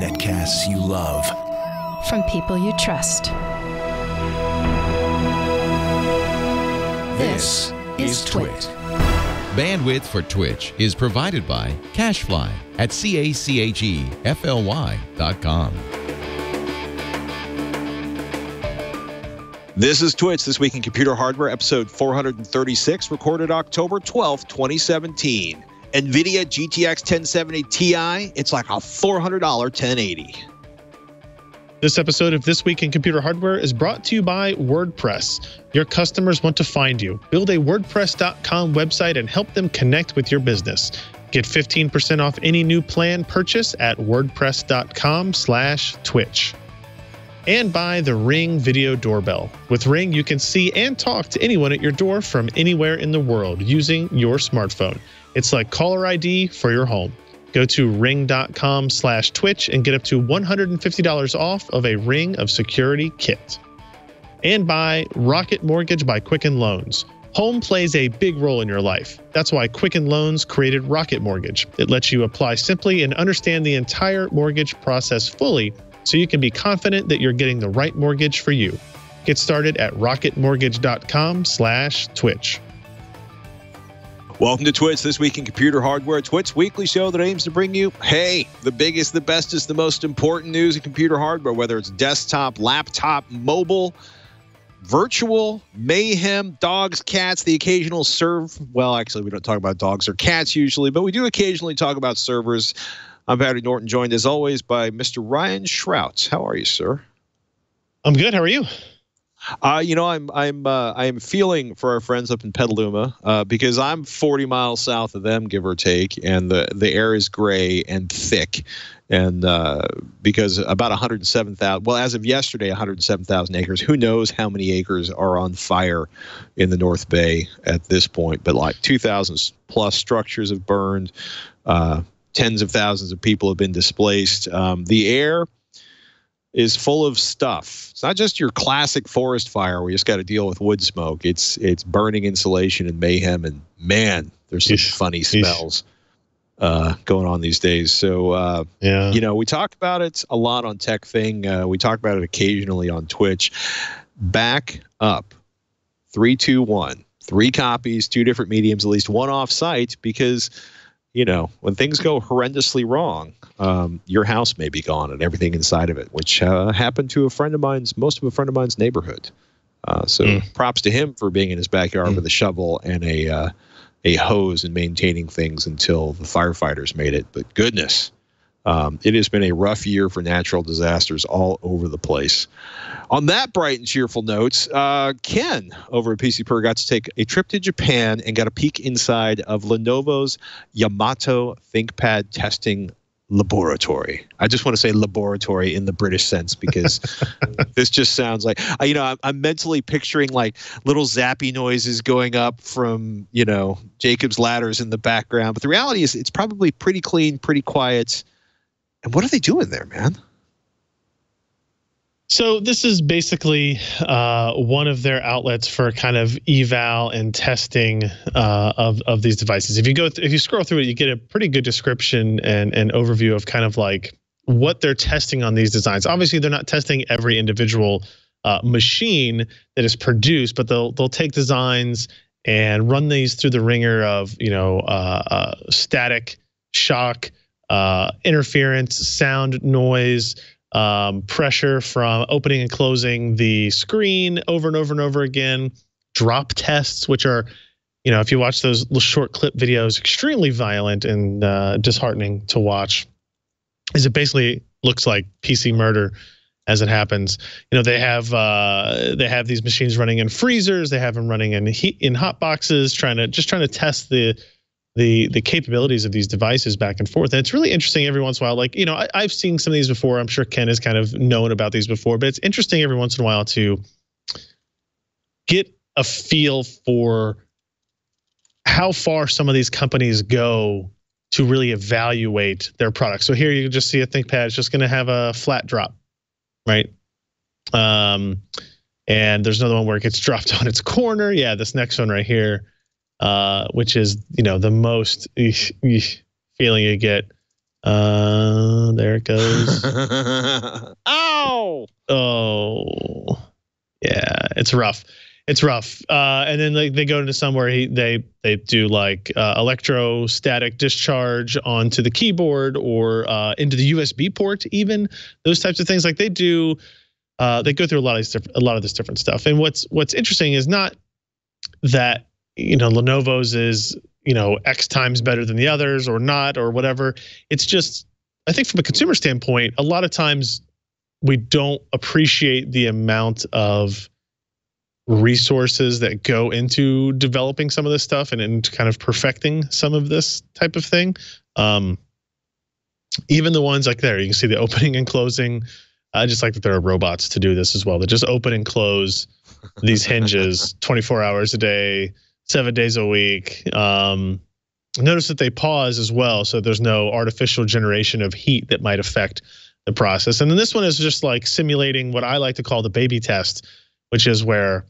Netcasts you love. From people you trust. This is TWiCH. Bandwidth for TWiCH is provided by CacheFly at CACHEFLY.com. This is TWiCH, This Week in Computer Hardware, episode 436, recorded October 12th, 2017. NVIDIA GTX 1070 Ti, it's like a $400 1080. This episode of This Week in Computer Hardware is brought to you by WordPress. Your customers want to find you. Build a WordPress.com website and help them connect with your business. Get 15% off any new plan purchase at WordPress.com/Twitch. And by the Ring Video Doorbell. With Ring, you can see and talk to anyone at your door from anywhere in the world using your smartphone. It's like caller ID for your home. Go to ring.com/Twitch and get up to $150 off of a Ring of Security kit. And by Rocket Mortgage by Quicken Loans. Home plays a big role in your life. That's why Quicken Loans created Rocket Mortgage. It lets you apply simply and understand the entire mortgage process fully, so you can be confident that you're getting the right mortgage for you. Get started at rocketmortgage.com/Twitch. Welcome to TWiCH, This Week in Computer Hardware, TWiCH's weekly show that aims to bring you, hey, the biggest, the bestest, the most important news in computer hardware, whether it's desktop, laptop, mobile, virtual, mayhem, dogs, cats, the occasional well, actually, we don't talk about dogs or cats usually, but we do occasionally talk about servers. I'm Patty Norton, joined as always by Mr. Ryan Shrouts. How are you, sir? I'm good. How are you? I am feeling for our friends up in Petaluma because I'm 40 miles south of them, give or take, and the air is gray and thick, and because about 107,000, well, as of yesterday, 107,000 acres. Who knows how many acres are on fire in the North Bay at this point? But like 2,000 plus structures have burned. Tens of thousands of people have been displaced. The air is full of stuff. It's not just your classic forest fire where you just got to deal with wood smoke. It's burning insulation and mayhem, and man, there's some funny smells going on these days. So, yeah. We talk about it a lot on Tech Thing. We talk about it occasionally on TWiCH. Back up. 3, 2, 1. 3 copies, 2 different mediums, at least one off-site, because when things go horrendously wrong, your house may be gone and everything inside of it, which happened to most of a friend of mine's neighborhood. So props to him for being in his backyard with a shovel and a hose and maintaining things until the firefighters made it. But goodness, it has been a rough year for natural disasters all over the place. On that bright and cheerful notes, Ken over at PCPer got to take a trip to Japan and got a peek inside of Lenovo's Yamato ThinkPad testing laboratory. I just want to say laboratory in the British sense because this just sounds like, I'm mentally picturing like little zappy noises going up from, Jacob's ladders in the background. But the reality is it's probably pretty clean, pretty quiet. And what are they doing there, man? So this is basically one of their outlets for kind of eval and testing of these devices. If you scroll through it, you get a pretty good description and overview of kind of like what they're testing on these designs. Obviously, they're not testing every individual machine that is produced, but they'll take designs and run these through the ringer of static, shock, interference, sound, noise, pressure from opening and closing the screen over and over and over again, drop tests, which are, if you watch those little short clip videos, extremely violent and disheartening to watch, as it basically looks like PC murder as it happens. They have these machines running in freezers, they have them running in hot boxes, trying to test the capabilities of these devices back and forth. And it's really interesting every once in a while. Like, I've seen some of these before. I'm sure Ken has kind of known about these before, but it's interesting every once in a while to get a feel for how far some of these companies go to really evaluate their products. So here you can just see a ThinkPad. It's just going to have a flat drop, right? And there's another one where it gets dropped on its corner. Yeah, this next one right here. Which is, the most feeling you get. There it goes. Ow! Oh, yeah, it's rough. It's rough. And then they go into somewhere they do like electrostatic discharge onto the keyboard or into the USB port, even those types of things. Like they do, they go through a lot of this different stuff. And what's interesting is not that Lenovo's is X times better than the others or not or whatever. It's just, I think from a consumer standpoint, a lot of times we don't appreciate the amount of resources that go into developing some of this stuff and kind of perfecting some of this type of thing. Even the ones like there, you can see the opening and closing. I just like that there are robots to do this as well. That just open and close these hinges 24 hours a day, 7 days a week. Notice that they pause as well, so there's no artificial generation of heat that might affect the process. And then this one is just like simulating what I like to call the baby test, which is where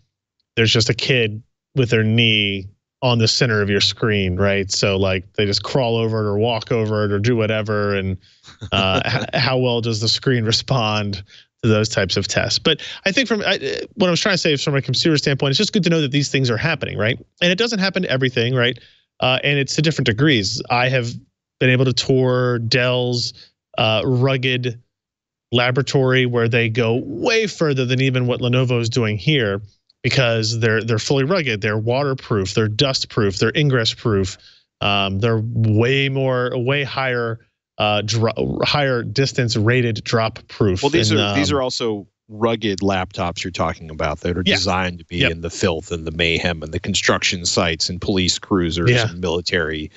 there's just a kid with their knee on the center of your screen, right? So like they just crawl over it or walk over it or do whatever, and how well does the screen respond to those types of tests? But I think what I was trying to say is from a consumer standpoint, it's just good to know that these things are happening, right? And it doesn't happen to everything, right? And it's to different degrees. I have been able to tour Dell's rugged laboratory where they go way further than even what Lenovo is doing here, because they're fully rugged, they're waterproof, they're dust proof, they're ingress proof, they're way higher higher distance rated drop proof. Well, these are also rugged laptops you're talking about that are designed to be in the filth and the mayhem and the construction sites and police cruisers and military,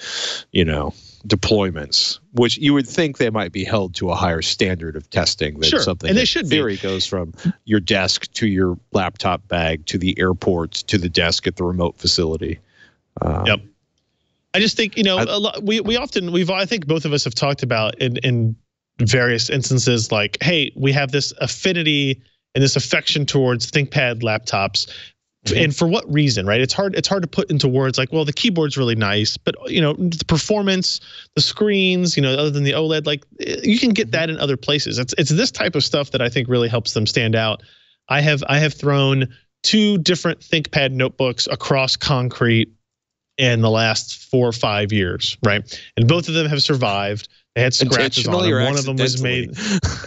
deployments, which you would think they might be held to a higher standard of testing than something and they in should theory goes from your desk to your laptop bag to the airport to the desk at the remote facility. I just think, I think both of us have talked about in various instances, like, hey, we have this affinity and this affection towards ThinkPad laptops. And for what reason, right? It's hard to put into words like, well, the keyboard's really nice, but the performance, the screens, other than the OLED, like you can get that in other places. It's this type of stuff that I think really helps them stand out. I have thrown 2 different ThinkPad notebooks across concrete in the last 4 or 5 years, right? And both of them have survived. They had scratches on them. One of them was made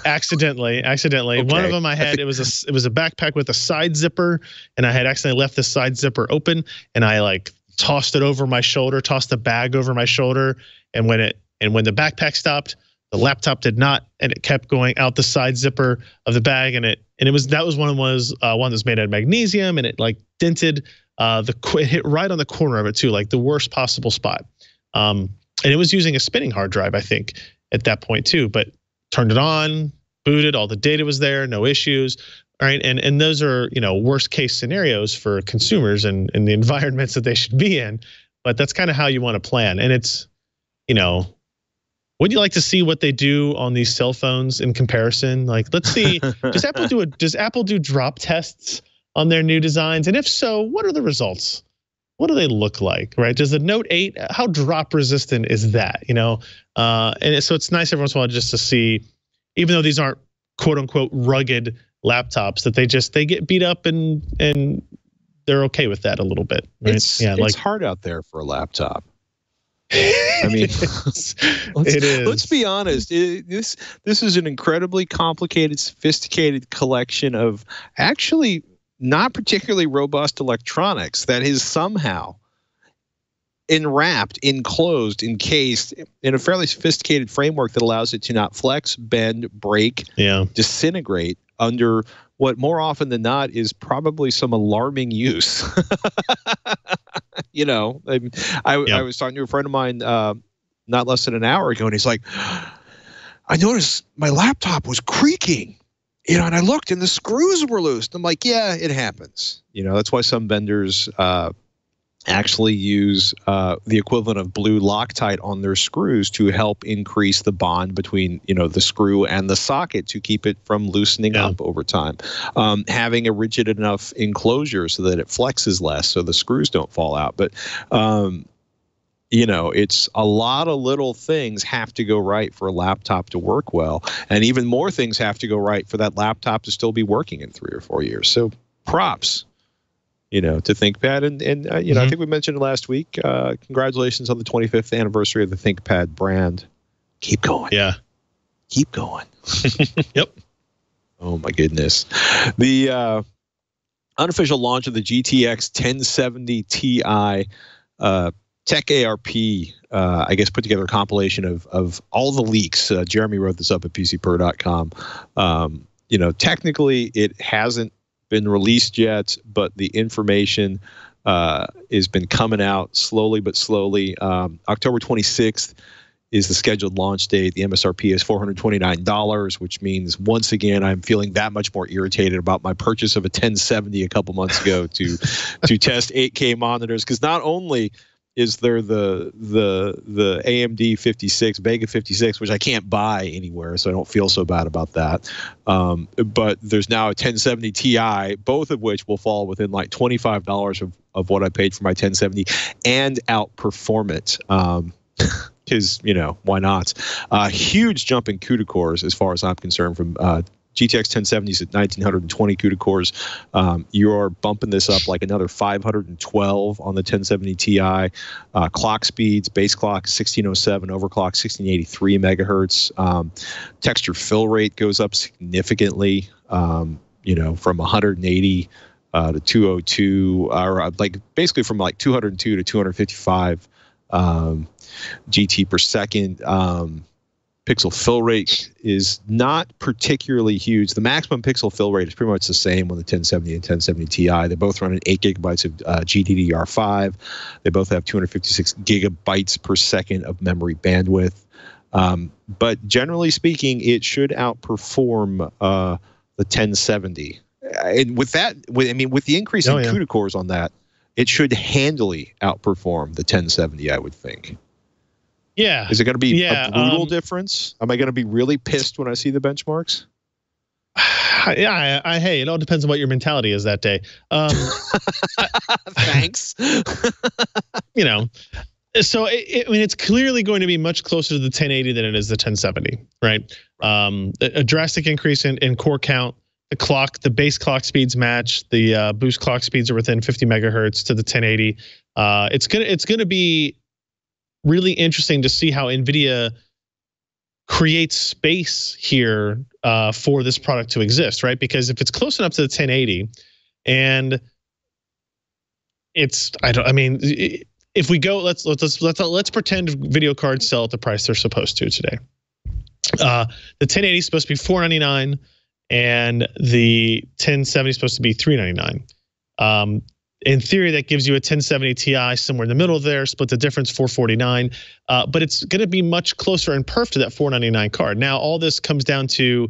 accidentally. Okay. One of them I had, it was a backpack with a side zipper, and I had accidentally left the side zipper open, and I like tossed it over my shoulder, tossed the bag over my shoulder, and when the backpack stopped, the laptop did not, and it kept going out the side zipper of the bag, and that was one that's made out of magnesium, and it like dented it hit right on the corner of it too, like the worst possible spot. And it was using a spinning hard drive, I think, at that point too, but turned it on, booted, all the data was there, no issues. All right. And those are, worst case scenarios for consumers and the environments that they should be in. But that's kind of how you want to plan. And it's, would you like to see what they do on these cell phones in comparison? Like, let's see, does Apple do drop tests on their new designs? And if so, what are the results? What do they look like, right? Does the Note 8, how drop resistant is that, And so it's nice every once in a while just to see, even though these aren't quote unquote rugged laptops, that they get beat up and they're okay with that a little bit, right? It's hard out there for a laptop. I mean, let's be honest. This is an incredibly complicated, sophisticated collection of actually not particularly robust electronics that is somehow enwrapped, enclosed, encased in a fairly sophisticated framework that allows it to not flex, bend, break, disintegrate under what more often than not is probably some alarming use. I was talking to a friend of mine not less than an hour ago, and he's like, I noticed my laptop was creaking. And I looked and the screws were loose. I'm like, yeah, it happens. That's why some vendors actually use the equivalent of blue Loctite on their screws to help increase the bond between, the screw and the socket to keep it from loosening up over time. Having a rigid enough enclosure so that it flexes less so the screws don't fall out. But it's a lot of little things have to go right for a laptop to work well, and even more things have to go right for that laptop to still be working in 3 or 4 years. So props, to ThinkPad, and I think we mentioned it last week. Congratulations on the 25th anniversary of the ThinkPad brand. Keep going. Yeah. Keep going. Yep. Oh my goodness. The unofficial launch of the GTX 1070 Ti Tech ARP, I guess, put together a compilation of all the leaks. Jeremy wrote this up at PCPro.com. Technically it hasn't been released yet, but the information has been coming out slowly but slowly. October 26th is the scheduled launch date. The MSRP is $429, which means, once again, I'm feeling that much more irritated about my purchase of a 1070 a couple months ago to test 8K monitors, because not only is there the AMD 56, Vega 56, which I can't buy anywhere, so I don't feel so bad about that. But there's now a 1070 Ti, both of which will fall within like $25 of what I paid for my 1070 and outperform it. Because, why not? Huge jump in CUDA cores as far as I'm concerned, from GTX 1070s at 1920 CUDA cores. You're bumping this up like another 512 on the 1070 Ti. Clock speeds, base clock 1607, overclock 1683 megahertz. Texture fill rate goes up significantly, from 180 to 202, or like basically from like 202 to 255 GT per second. Pixel fill rate is not particularly huge. The maximum pixel fill rate is pretty much the same on the 1070 and 1070 Ti. They both run at 8 gigabytes of GDDR5. They both have 256 gigabytes per second of memory bandwidth. But generally speaking, it should outperform the 1070. And with that, with the increase in CUDA cores on that, it should handily outperform the 1070, I would think. Yeah. Is it going to be a brutal difference? Am I going to be really pissed when I see the benchmarks? Yeah, hey, it all depends on what your mentality is that day. Thanks. So it's clearly going to be much closer to the 1080 than it is the 1070, right? A drastic increase in core count. The base clock speeds match. The boost clock speeds are within 50 megahertz to the 1080. It's gonna be really interesting to see how NVIDIA creates space here for this product to exist, right? Because if it's close enough to the 1080, and if we go, let's pretend video cards sell at the price they're supposed to today. The 1080 is supposed to be $499, and the 1070 is supposed to be $399. In theory, that gives you a 1070 Ti somewhere in the middle there, split the difference, $449. But it's going to be much closer in perf to that $499 card. Now, all this comes down to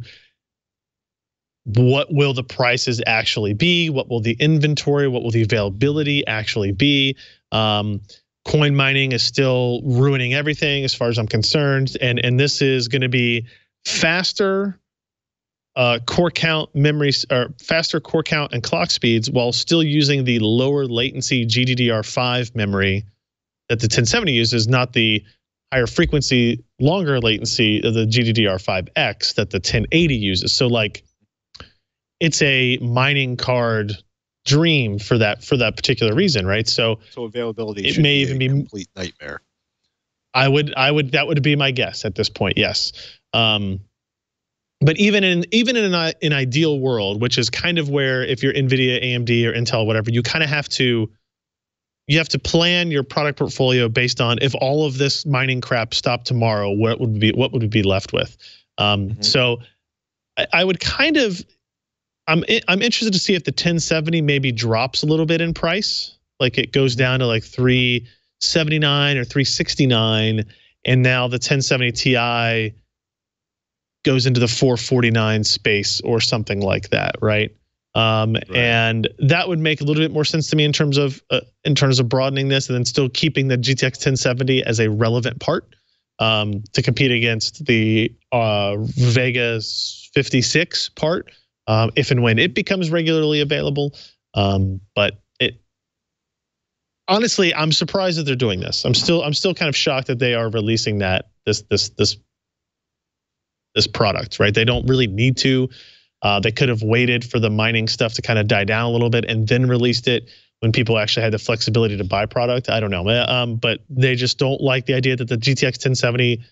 what will the prices actually be? What will the inventory, what will the availability actually be? Coin mining is still ruining everything as far as I'm concerned. And this is going to be faster core count memories, or faster core count and clock speeds, while still using the lower latency GDDR5 memory that the 1070 uses, not the higher frequency, longer latency of the GDDR5X that the 1080 uses. So like, it's a mining card dream for that particular reason, right? So availability it may even be a complete nightmare. That would be my guess at this point. Yes. But even in an ideal world, which is kind of where, if you're NVIDIA, AMD, or Intel, whatever, you kind of have to plan your product portfolio based on, if all of this mining crap stopped tomorrow, what would we be left with? So I would kind of, I'm interested to see if the 1070 maybe drops a little bit in price, like it goes down to like $379 or $369, and now the 1070 Ti goes into the $449 space or something like that, right? And that would make a little bit more sense to me in terms of broadening this, and then still keeping the GTX 1070 as a relevant part to compete against the Vega 56 part, if and when it becomes regularly available. But honestly, I'm surprised that they're doing this. I'm still kind of shocked that they are releasing this product, right? They don't really need to. They could have waited for the mining stuff to kind of die down a little bit and then released it when people actually had the flexibility to buy product. I don't know, but they just don't like the idea that the GTX 1070,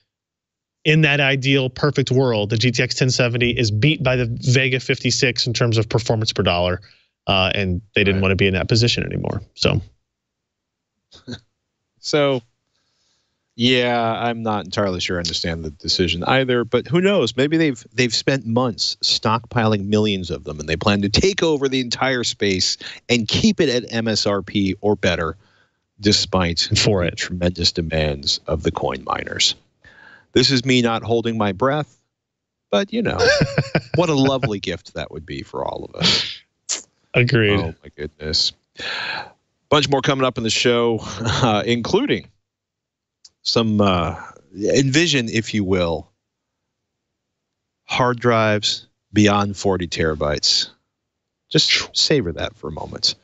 in that ideal perfect world, the GTX 1070 is beat by the Vega 56 in terms of performance per dollar, and they didn't want to be in that position anymore. So, yeah, I'm not entirely sure I understand the decision either, but who knows? Maybe they've spent months stockpiling millions of them, and they plan to take over the entire space and keep it at MSRP or better, despite the tremendous demands of the coin miners. This is me not holding my breath, but you know, what a lovely gift that would be for all of us. Agreed. Oh my goodness. Bunch more coming up in the show, including some envision, if you will, hard drives beyond 40 terabytes. Just savor that for a moment.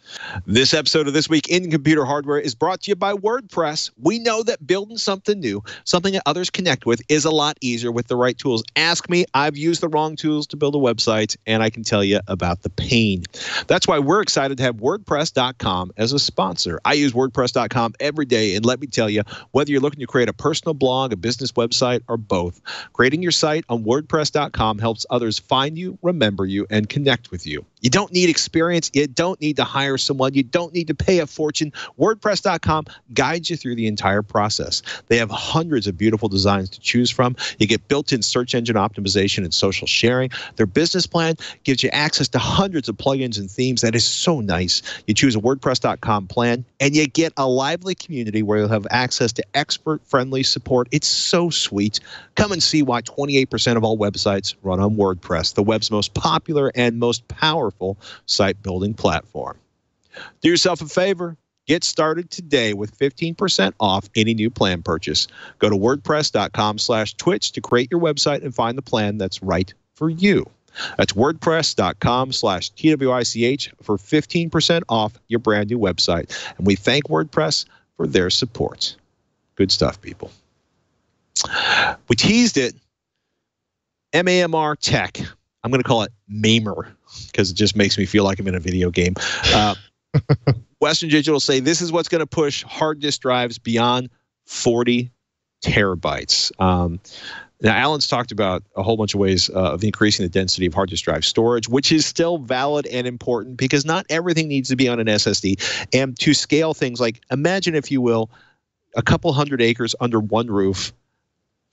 This episode of This Week in Computer Hardware is brought to you by WordPress. We know that building something new, something that others connect with, is a lot easier with the right tools. Ask me, I've used the wrong tools to build a website, and I can tell you about the pain. That's why we're excited to have WordPress.com as a sponsor. I use WordPress.com every day, and let me tell you, whether you're looking to create a personal blog, a business website, or both, creating your site on WordPress.com helps others find you, remember you, and connect with you. You don't need experience. You don't need to hire someone. You don't need to pay a fortune. WordPress.com guides you through the entire process. They have hundreds of beautiful designs to choose from. You get built-in search engine optimization and social sharing. Their business plan gives you access to hundreds of plugins and themes. That is so nice. You choose a WordPress.com plan, and you get a lively community where you'll have access to expert-friendly support. It's so sweet. Come and see why 28% of all websites run on WordPress, the web's most popular and most powerful site building platform. Do yourself a favor. Get started today with 15% off any new plan purchase. Go to WordPress.com/Twitch to create your website and find the plan that's right for you. That's WordPress.com/TWiCH for 15% off your brand new website. And we thank WordPress for their support. Good stuff, people. We teased it. MAMR Tech. I'm going to call it MAMR because it just makes me feel like I'm in a video game. Western Digital say this is what's going to push hard disk drives beyond 40 terabytes. Now, Alan's talked about a whole bunch of ways of increasing the density of hard disk drive storage, which is still valid and important because not everything needs to be on an SSD. And to scale things like, imagine, if you will, a couple hundred acres under one roof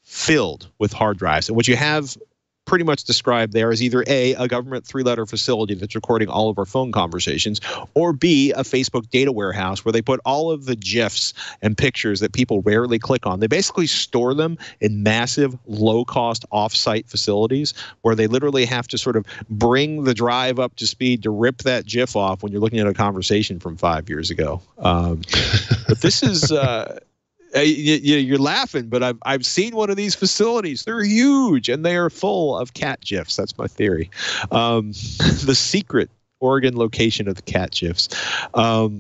filled with hard drives. And what you have pretty much described there is either A, a government 3-letter facility that's recording all of our phone conversations, or B, a Facebook data warehouse where they put all of the GIFs and pictures that people rarely click on. They basically store them in massive, low-cost off-site facilities where they literally have to sort of bring the drive up to speed to rip that GIF off when you're looking at a conversation from 5 years ago. But this is... you're laughing, but I've seen one of these facilities. They're huge, and they are full of cat GIFs. That's my theory. The secret Oregon location of the cat GIFs. But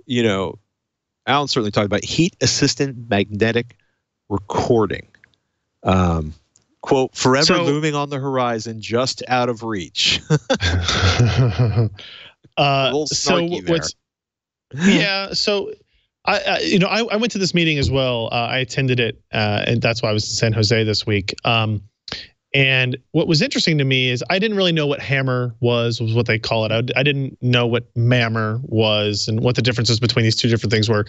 you know, Alan certainly talked about heat-assisted magnetic recording. Quote, forever looming on the horizon, just out of reach. A little snarky there. Yeah, so... I went to this meeting as well. I attended it, and that's why I was in San Jose this week. And what was interesting to me is I didn't really know what hammer was what they call it. I didn't know what MAMR was and what the differences between these two different things were.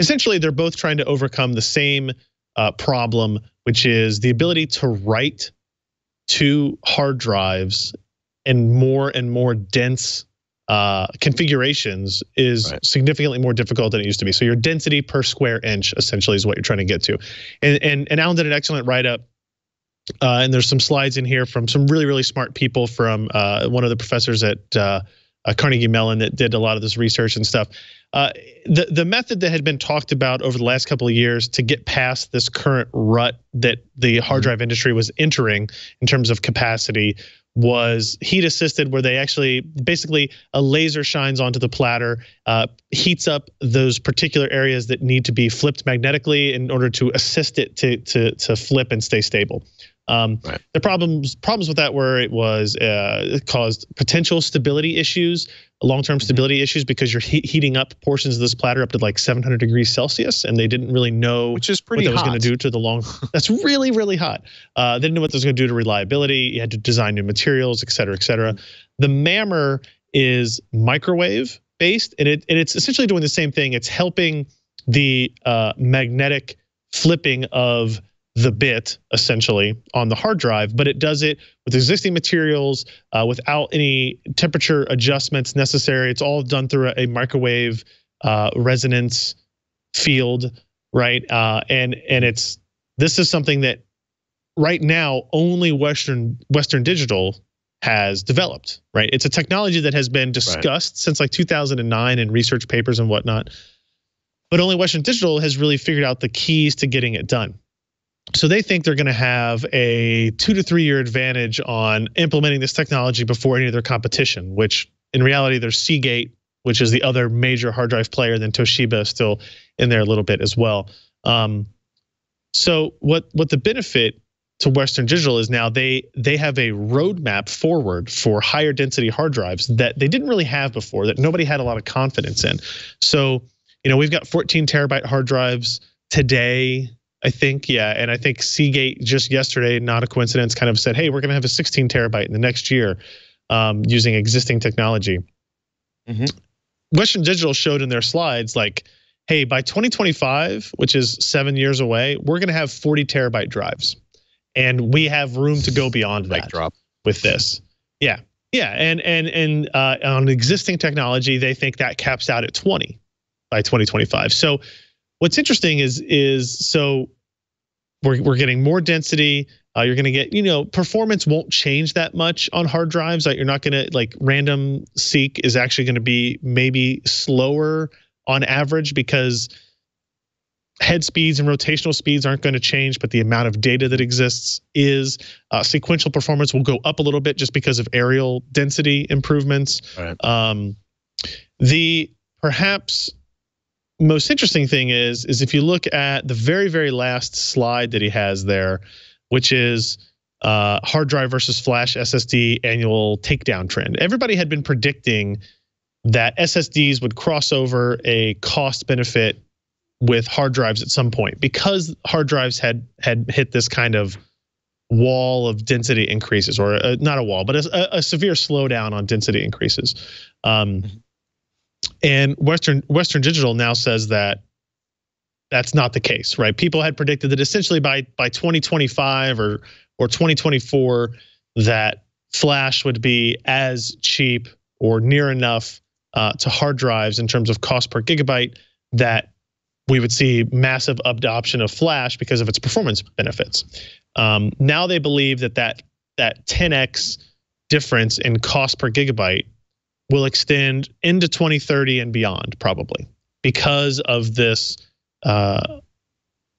Essentially, they're both trying to overcome the same problem, which is the ability to write to hard drives in more and more dense configurations is significantly more difficult than it used to be. So your density per square inch essentially is what you're trying to get to. And Alan did an excellent write-up. And there's some slides in here from some really, really smart people from one of the professors at Carnegie Mellon that did a lot of this research and stuff. The method that had been talked about over the last couple of years to get past this current rut that the hard drive industry was entering in terms of capacity was heat assisted, where they actually basically a laser shines onto the platter, heats up those particular areas that need to be flipped magnetically in order to assist it to flip and stay stable. Right. The problems with that were it caused potential stability issues, long-term stability issues, because you're heating up portions of this platter up to like 700 degrees Celsius, and they didn't really know which is pretty what that was hot. going to do to the long. That's really, really hot. They didn't know what that was going to do to reliability. You had to design new materials, et cetera, et cetera. The MAMR is microwave based, and it's essentially doing the same thing. It's helping the magnetic flipping of the bit essentially on the hard drive, but it does it with existing materials without any temperature adjustments necessary. It's all done through a microwave resonance field, right? And this is something that right now only Western Digital has developed, right? It's a technology that has been discussed since like 2009 in research papers and whatnot, but only Western Digital has really figured out the keys to getting it done. So they think they're going to have a 2 to 3 year advantage on implementing this technology before any of their competition, which in reality there's Seagate, which is the other major hard drive player, then Toshiba is still in there a little bit as well. So what the benefit to Western Digital is now they have a roadmap forward for higher density hard drives that they didn't really have before, that nobody had a lot of confidence in. So, we've got 14 terabyte hard drives today, I think, yeah. And I think Seagate just yesterday, not a coincidence, kind of said, hey, we're going to have a 16 terabyte in the next year using existing technology. Western Digital showed in their slides like, hey, by 2025, which is 7 years away, we're going to have 40 terabyte drives. And we have room to go beyond that with this. Yeah. And on existing technology, they think that caps out at 20 by 2025. So what's interesting is so we're getting more density. You're going to get, performance won't change that much on hard drives. Like you're not going to like random seek is actually going to be maybe slower on average because head speeds and rotational speeds aren't going to change, but the amount of data that exists is. Sequential performance will go up a little bit just because of areal density improvements. Right. The perhaps most interesting thing is if you look at the very, very last slide that he has there, which is hard drive versus flash SSD annual takedown trend. Everybody had been predicting that SSDs would cross over a cost benefit with hard drives at some point because hard drives had hit this kind of wall of density increases, or not a wall, but a severe slowdown on density increases. And Western Digital now says that that's not the case, right? People had predicted that essentially by 2025 or 2024 that flash would be as cheap or near enough to hard drives in terms of cost per gigabyte that we would see massive adoption of flash because of its performance benefits. Now they believe that 10x difference in cost per gigabyte will extend into 2030 and beyond, probably because of this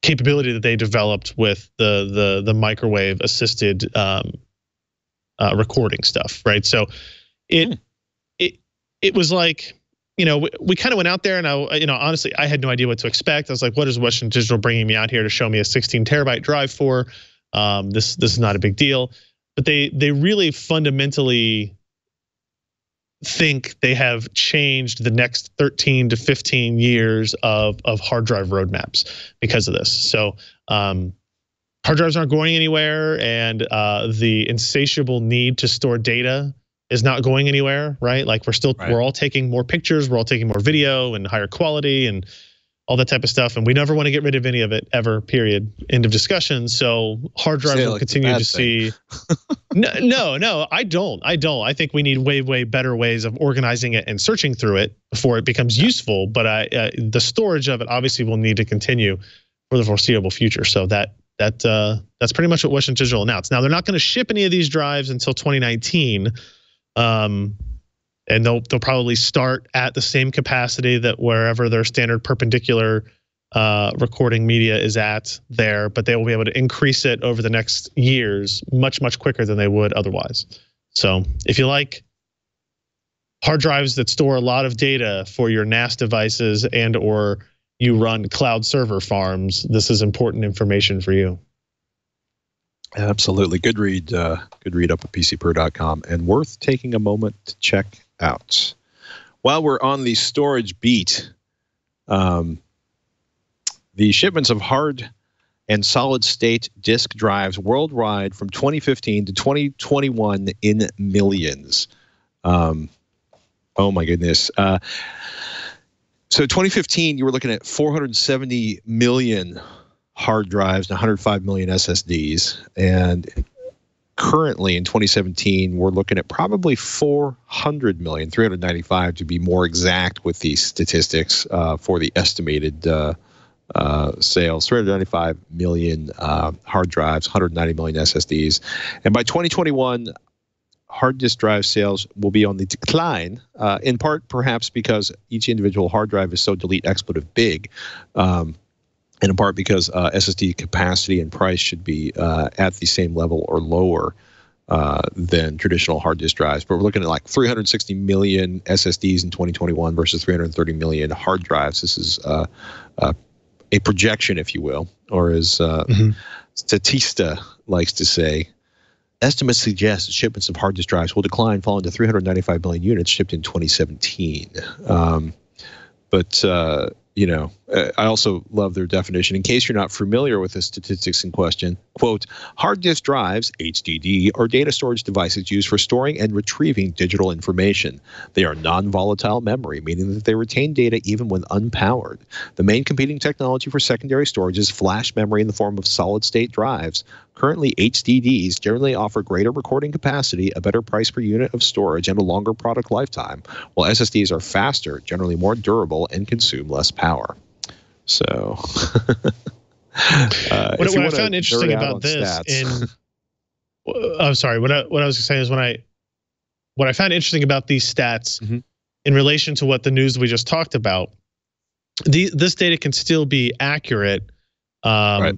capability that they developed with the microwave assisted recording stuff, right? So it was like, we kind of went out there and honestly, I had no idea what to expect. I was like, what is Western Digital bringing me out here to show me a 16 terabyte drive for? This is not a big deal, but they really fundamentally think they have changed the next 13 to 15 years of hard drive roadmaps because of this. So hard drives aren't going anywhere, and the insatiable need to store data is not going anywhere, right? Like we're all taking more pictures, we're all taking more video and higher quality and all that type of stuff, and we never want to get rid of any of it ever, period. End of discussion. So hard drives will continue to see. No, I don't. I think we need way better ways of organizing it and searching through it before it becomes useful. But the storage of it obviously will need to continue for the foreseeable future. So that's pretty much what Western Digital announced. Now they're not going to ship any of these drives until 2019. And and they'll probably start at the same capacity that wherever their standard perpendicular recording media is at there, but they will be able to increase it over the next years much quicker than they would otherwise. So if you like hard drives that store a lot of data for your NAS devices and or you run cloud server farms, this is important information for you. Absolutely. Good read up at PCPer.com, and worth taking a moment to check out. While we're on the storage beat, the shipments of hard and solid state disk drives worldwide from 2015 to 2021 in millions. Oh my goodness. So 2015, you were looking at 470 million hard drives and 105 million SSDs. And currently in 2017, we're looking at probably 400 million, 395 to be more exact with the statistics for the estimated sales. 395 million hard drives, 190 million SSDs. And by 2021, hard disk drive sales will be on the decline, in part perhaps because each individual hard drive is so delete expletive big, and in part because SSD capacity and price should be at the same level or lower than traditional hard disk drives. But we're looking at like 360 million SSDs in 2021 versus 330 million hard drives. This is a projection, if you will, or as Statista likes to say. Estimates suggest that shipments of hard disk drives will decline, falling to 395 million units shipped in 2017. You know, I also love their definition. In case you're not familiar with the statistics in question, quote, hard disk drives, HDD, are data storage devices used for storing and retrieving digital information. They are non-volatile memory, meaning that they retain data even when unpowered. The main competing technology for secondary storage is flash memory in the form of solid-state drives. Currently, HDDs generally offer greater recording capacity, a better price per unit of storage, and a longer product lifetime, while SSDs are faster, generally more durable, and consume less power. So, what I found interesting about this, I'm sorry, what I was going to say is what I found interesting about these stats in relation to what the news we just talked about, this data can still be accurate. Right.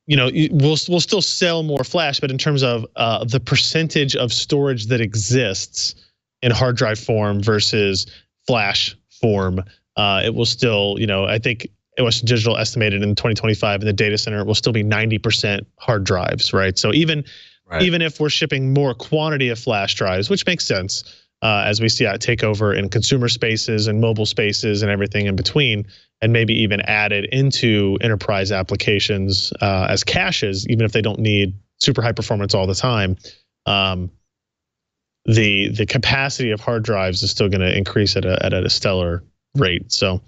You know, we'll still sell more flash, but in terms of the percentage of storage that exists in hard drive form versus flash form, it will still, you know, I think Western Digital estimated in 2025 in the data center, it will still be 90% hard drives, right? So even if we're shipping more quantity of flash drives, which makes sense as we see that take over in consumer spaces and mobile spaces and everything in between, and maybe even added into enterprise applications as caches, even if they don't need super high performance all the time. The capacity of hard drives is still going to increase at a stellar rate. So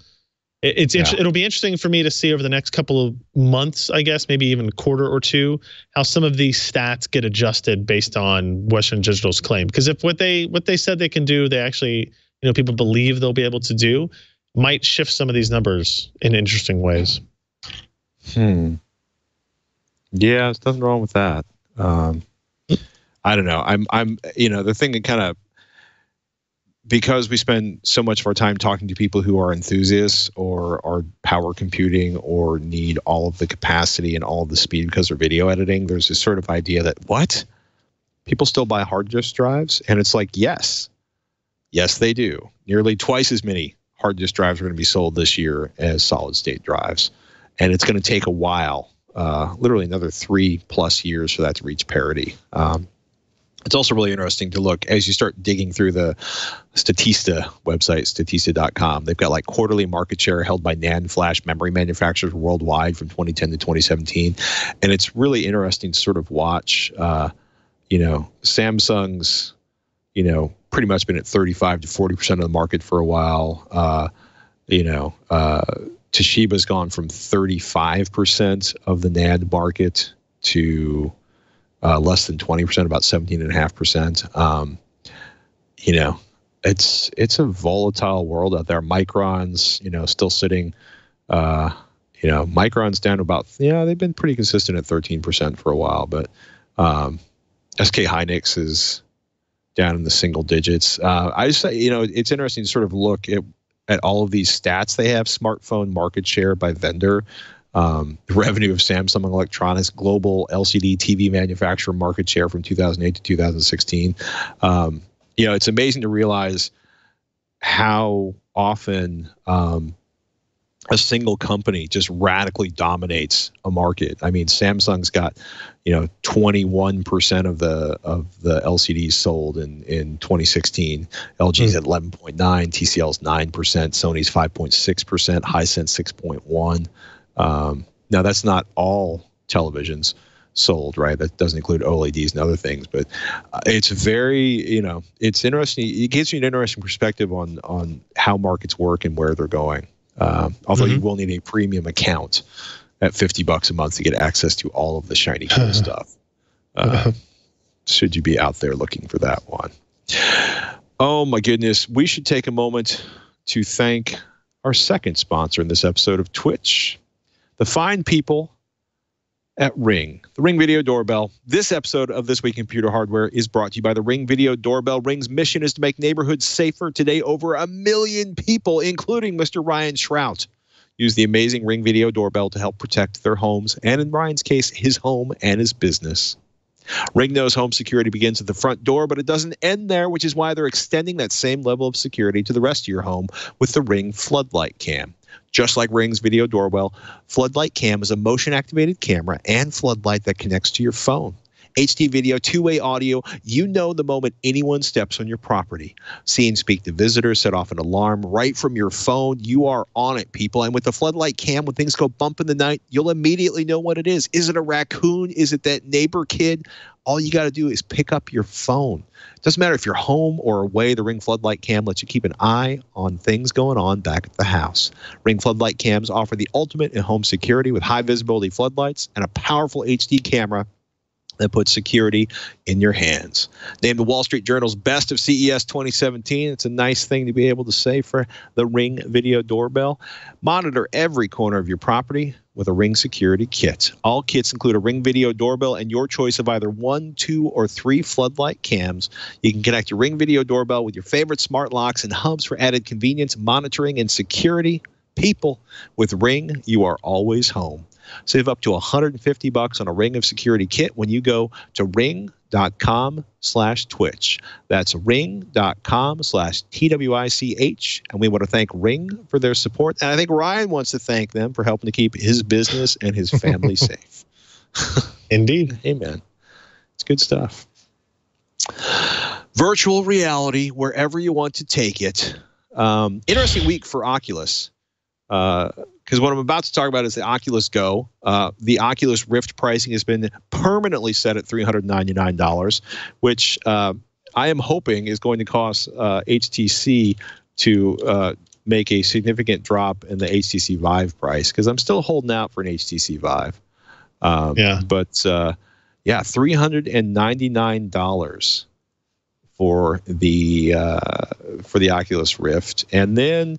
it'll be interesting for me to see over the next couple of months, I guess, maybe even a quarter or two, how some of these stats get adjusted based on Western Digital's claim. Because if what they said they can do, they actually, you know, people believe they'll be able to do, might shift some of these numbers in interesting ways. Yeah, there's nothing wrong with that. I don't know. I'm you know, the thing that kind of, because we spend so much of our time talking to people who are enthusiasts or are power computing or need all of the capacity and all of the speed because they're video editing, there's this sort of idea that, what? People still buy hard disk drives? And it's like, yes, they do. Nearly twice as many hard disk drives are going to be sold this year as solid state drives. And it's going to take a while, literally another 3+ years for that to reach parity. It's also really interesting to look as you start digging through the Statista website, Statista.com. They've got like quarterly market share held by NAND flash memory manufacturers worldwide from 2010 to 2017. And it's really interesting to sort of watch, you know, Samsung's, you know, pretty much been at 35 to 40% of the market for a while. You know, Toshiba's gone from 35% of the NAND market to less than 20%, about 17.5%. You know, it's a volatile world out there. Micron's, you know, still sitting, you know, Micron's down to about, they've been pretty consistent at 13% for a while, but SK Hynix is, down in the single digits. I just, it's interesting to sort of look at all of these stats they have: smartphone market share by vendor, the revenue of Samsung Electronics, global LCD TV manufacturer market share from 2008 to 2016. It's amazing to realize how often a single company just radically dominates a market. I mean, Samsung's got 21% of the LCDs sold in 2016. LG's at 11.9, TCL's 9%, Sony's 5.6%, Hisense 6.1. Now that's not all televisions sold, right? That doesn't include OLEDs and other things, but it's very, it's interesting. It gives you an interesting perspective on how markets work and where they're going. Although you will need a premium account at $50 a month to get access to all of the shiny cool stuff. Should you be out there looking for that one. Oh my goodness. We should take a moment to thank our second sponsor in this episode of TWiCH, the fine people at Ring, the Ring Video Doorbell. This episode of This Week in Computer Hardware is brought to you by the Ring Video Doorbell. Ring's mission is to make neighborhoods safer. Today, over 1 million people, including Mr. Ryan Shrout, use the amazing Ring Video Doorbell to help protect their homes, and in Ryan's case, his home and his business. Ring knows home security begins at the front door, but it doesn't end there, which is why they're extending that same level of security to the rest of your home with the Ring Floodlight Cam. Just like Ring's Video Doorbell, Floodlight Cam is a motion-activated camera and floodlight that connects to your phone. HD video, two-way audio, you know the moment anyone steps on your property. See and speak to visitors, set off an alarm right from your phone. You are on it, people. And with the Floodlight Cam, when things go bump in the night, you'll immediately know what it is. Is it a raccoon? Is it that neighbor kid? All you got to do is pick up your phone. It doesn't matter if you're home or away, the Ring Floodlight Cam lets you keep an eye on things going on back at the house. Ring Floodlight Cams offer the ultimate in home security with high visibility floodlights and a powerful HD camera that puts security in your hands. Named the Wall Street Journal's best of CES 2017. It's a nice thing to be able to say for the Ring Video Doorbell. Monitor every corner of your property with a Ring security kit. All kits include a Ring Video Doorbell and your choice of either 1, 2, or 3 floodlight cams. You can connect your Ring Video Doorbell with your favorite smart locks and hubs for added convenience, monitoring, and security. People, with Ring, you are always home. Save up to $150 on a Ring of Security kit when you go to ring.com/Twitch. That's ring.com/TWICH. And we want to thank Ring for their support. And I think Ryan wants to thank them for helping to keep his business and his family safe. Indeed. Amen. It's good stuff. Virtual reality, wherever you want to take it. Interesting week for Oculus. Because what I'm about to talk about is the Oculus Go. The Oculus Rift pricing has been permanently set at $399, which I am hoping is going to cost HTC to make a significant drop in the HTC Vive price, because I'm still holding out for an HTC Vive. But $399 for the Oculus Rift, and then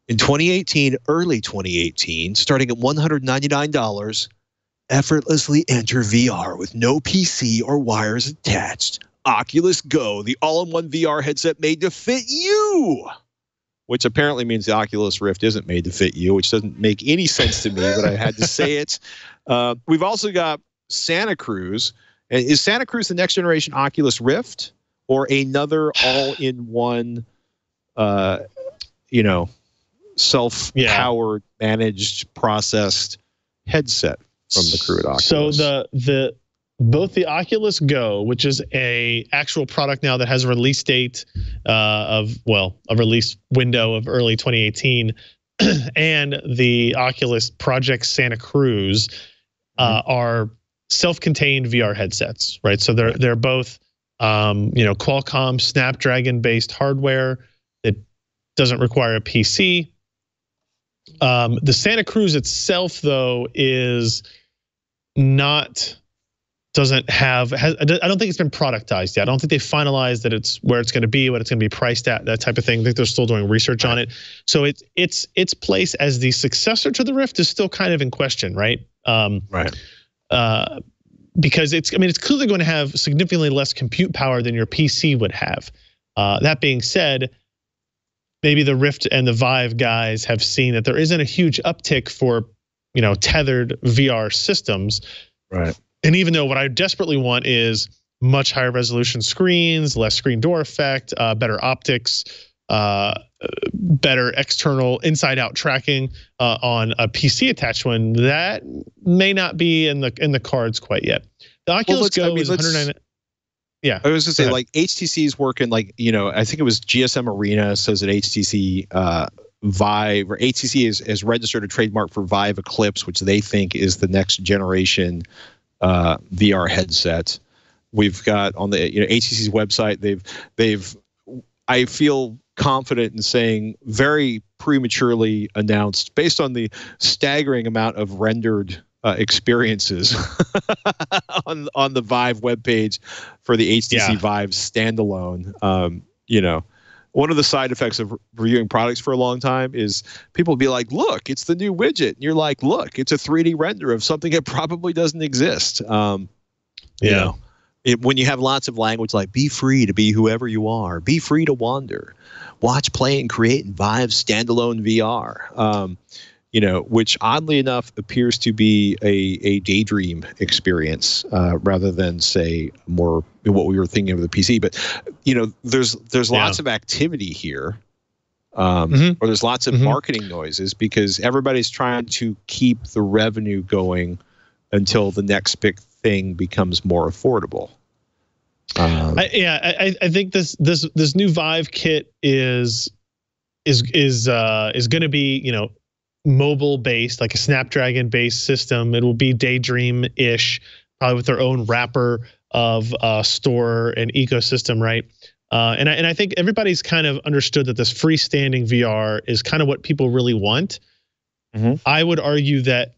in 2018, early 2018, starting at $199, effortlessly enter VR with no PC or wires attached. Oculus Go, the all-in-one VR headset made to fit you, which apparently means the Oculus Rift isn't made to fit you, which doesn't make any sense to me, but I had to say it. We've also got Santa Cruz. Is Santa Cruz the next generation Oculus Rift, or another all-in-one, self-powered, managed, processed headset from the crew at Oculus? So both the Oculus Go, which is a actual product now that has a release date a release window of early 2018, and the Oculus Project Santa Cruz are self-contained VR headsets, right? So they're both Qualcomm Snapdragon-based hardware that doesn't require a PC. The Santa Cruz itself, though, I don't think it's been productized yet. I don't think they finalized that it's where it's going to be, what it's going to be priced at, that type of thing. I think they're still doing research on it. So its place as the successor to the Rift is still kind of in question, right? because it's clearly going to have significantly less compute power than your PC would have. That being said, maybe the Rift and the Vive guys have seen that there isn't a huge uptick for, tethered VR systems. Right. And even though what I desperately want is much higher resolution screens, less screen door effect, better optics, better external inside-out tracking on a PC attached one, that may not be in the cards quite yet. The Oculus Go is $109. Yeah, I was going to say, like, HTC is working, like, I think it was GSM Arena says that HTC Vive, or HTC has registered a trademark for Vive Eclipse, which they think is the next generation VR headset. We've got on the HTC's website, I feel confident in saying, very prematurely announced, based on the staggering amount of rendered experiences on the Vive webpage for the HTC Vive standalone. One of the side effects of reviewing products for a long time is people will be like, look, it's the new widget. And you're like, look, it's a 3D render of something that probably doesn't exist. When you have lots of language like be free to be whoever you are, be free to wander, watch, play, and create in Vive standalone VR, which oddly enough appears to be a daydream experience rather than, say, more what we were thinking of the PC. But, there's lots of activity here, or there's lots of marketing noises because everybody's trying to keep the revenue going until the next big thing becomes more affordable. I think this new Vive kit is going to be mobile based, like a Snapdragon based system. It will be Daydream-ish, probably with their own wrapper of store and ecosystem, right? And I think everybody's kind of understood that this freestanding VR is kind of what people really want. I would argue that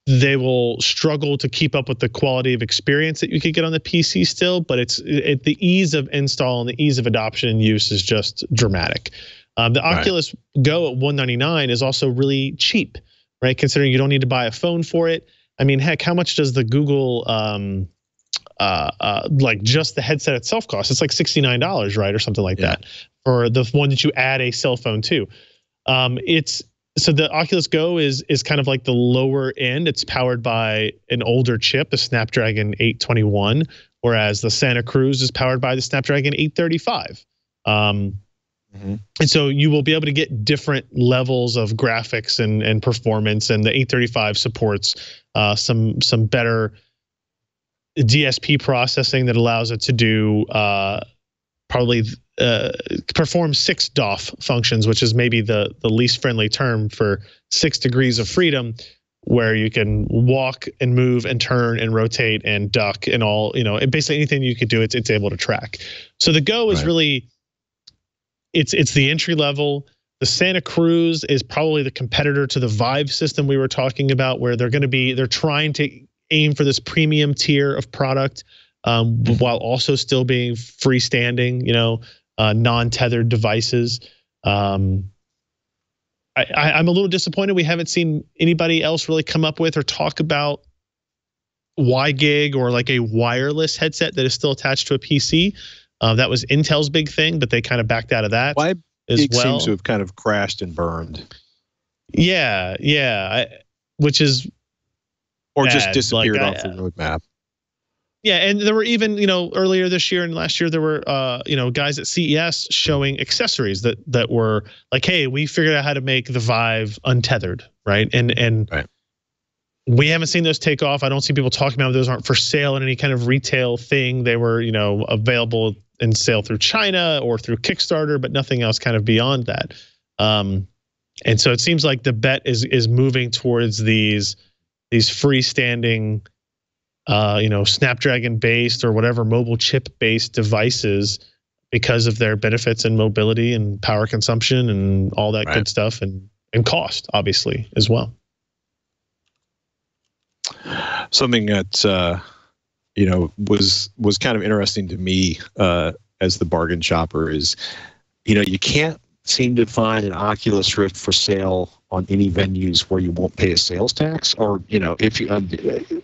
they will struggle to keep up with the quality of experience that you could get on the PC still, but the ease of install and the ease of adoption and use is just dramatic. The Oculus Go at $199 is also really cheap, right? Considering you don't need to buy a phone for it. I mean, heck, how much does the Google like just the headset itself cost? It's like $69, right, or something like that, for the one that you add a cell phone to. So the Oculus Go is kind of like the lower end. It's powered by an older chip, the Snapdragon 821, whereas the Santa Cruz is powered by the Snapdragon 835. And so you will be able to get different levels of graphics and performance, and the 835 supports some better DSP processing that allows it to do perform 6 DOF functions, which is maybe the least friendly term for 6 degrees of freedom, where you can walk and move and turn and rotate and duck and all, and basically anything you could do, it's able to track. So the Go is really, it's the entry level. The Santa Cruz is probably the competitor to the Vive system we were talking about, where they're trying to aim for this premium tier of product, while also still being freestanding, non-tethered devices. I'm a little disappointed we haven't seen anybody else really come up with or talk about WiGig or like a wireless headset that is still attached to a PC. That was Intel's big thing, but they kind of backed out of that as well. Seems to have kind of crashed and burned. Which is or bad. Just disappeared like, off the roadmap. Yeah, and there were even, earlier this year and last year, there were, guys at CES showing accessories that were like, hey, we figured out how to make the Vive untethered, right? And we haven't seen those take off. I don't see people talking about those aren't for sale in any kind of retail thing. They were, available in sale through China or through Kickstarter, but nothing else kind of beyond that. And so it seems like the bet is moving towards these freestanding, Snapdragon based or whatever mobile chip based devices, because of their benefits and mobility and power consumption and all that good stuff, and cost obviously as well. Something that was kind of interesting to me as the bargain shopper is, you can't seem to find an Oculus Rift for sale on any venues where you won't pay a sales tax, or if you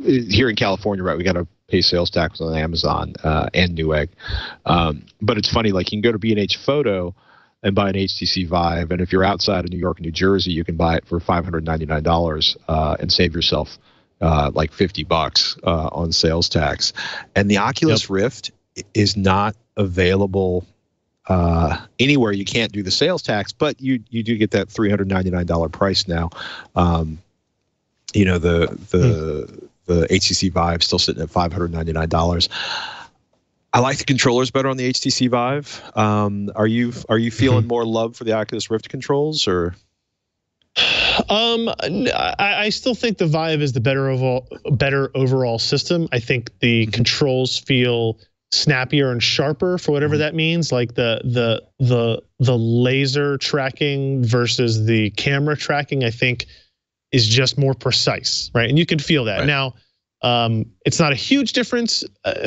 here in California, right, we got to pay sales tax on Amazon and Newegg. But it's funny, like you can go to B&H Photo and buy an HTC Vive, and if you're outside of New York and New Jersey, you can buy it for $599 and save yourself like $50 on sales tax. And the Oculus Rift is not available anywhere. You can't do the sales tax, but you do get that $399 price now. You know, the HTC Vive still sitting at $599. I like the controllers better on the HTC Vive. Are you feeling more love for the Oculus Rift controls, or? I still think the Vive is the better overall system. I think the controls feel snappier and sharper, for whatever that means. Like the laser tracking versus the camera tracking, I think, is just more precise, right? And you can feel that. Right. Now, it's not a huge difference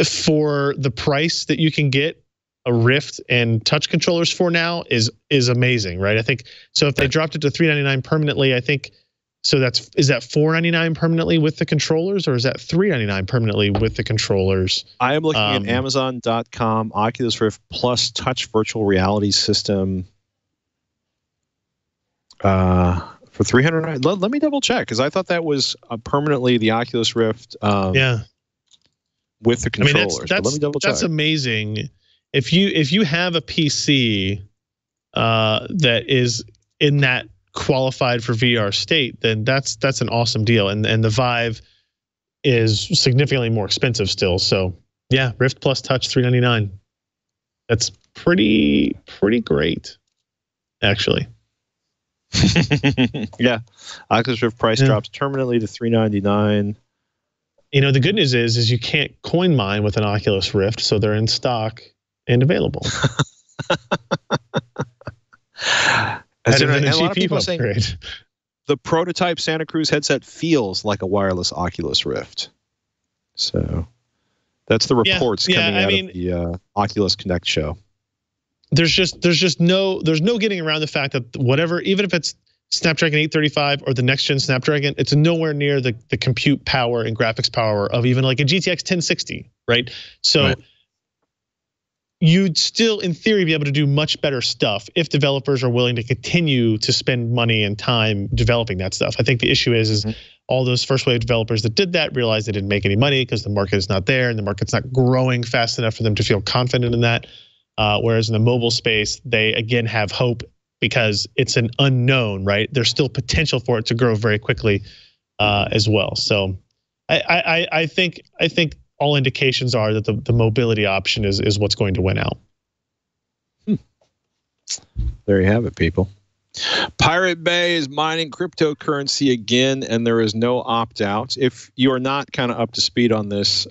for the price that you can get a Rift and touch controllers for now is amazing, right? I think so. If they dropped it to $399 permanently, I think so. Is that $499 permanently with the controllers, or is that $399 permanently with the controllers? I am looking at Amazon.com Oculus Rift Plus Touch Virtual Reality System. For $300, let me double check, because I thought that was permanently the Oculus Rift. With the controllers. I mean, let me double check. That's amazing. If you have a PC that is in that qualified for VR state, then that's an awesome deal. And the Vive is significantly more expensive still. So yeah, Rift plus Touch $399. That's pretty great, actually. Yeah, Oculus Rift price drops terminally to $399. You know, the good news is you can't coin mine with an Oculus Rift, so they're in stock and available. And a lot of people saying the prototype Santa Cruz headset feels like a wireless Oculus Rift. So that's the reports coming out of the Oculus Connect show. There's no getting around the fact that whatever, even if it's Snapdragon 835 or the next gen Snapdragon, it's nowhere near the compute power and graphics power of even like a GTX 1060, right? So you'd still, in theory, be able to do much better stuff if developers are willing to continue to spend money and time developing that stuff. I think the issue is all those first wave developers that did that realized they didn't make any money because the market is not there and the market's not growing fast enough for them to feel confident in that. Whereas in the mobile space, they again have hope because it's an unknown, right? There's still potential for it to grow very quickly as well. So I think all indications are that the mobility option is what's going to win out. There you have it, people. Pirate Bay is mining cryptocurrency again, and there is no opt-out. If you are not kind of up to speed on this,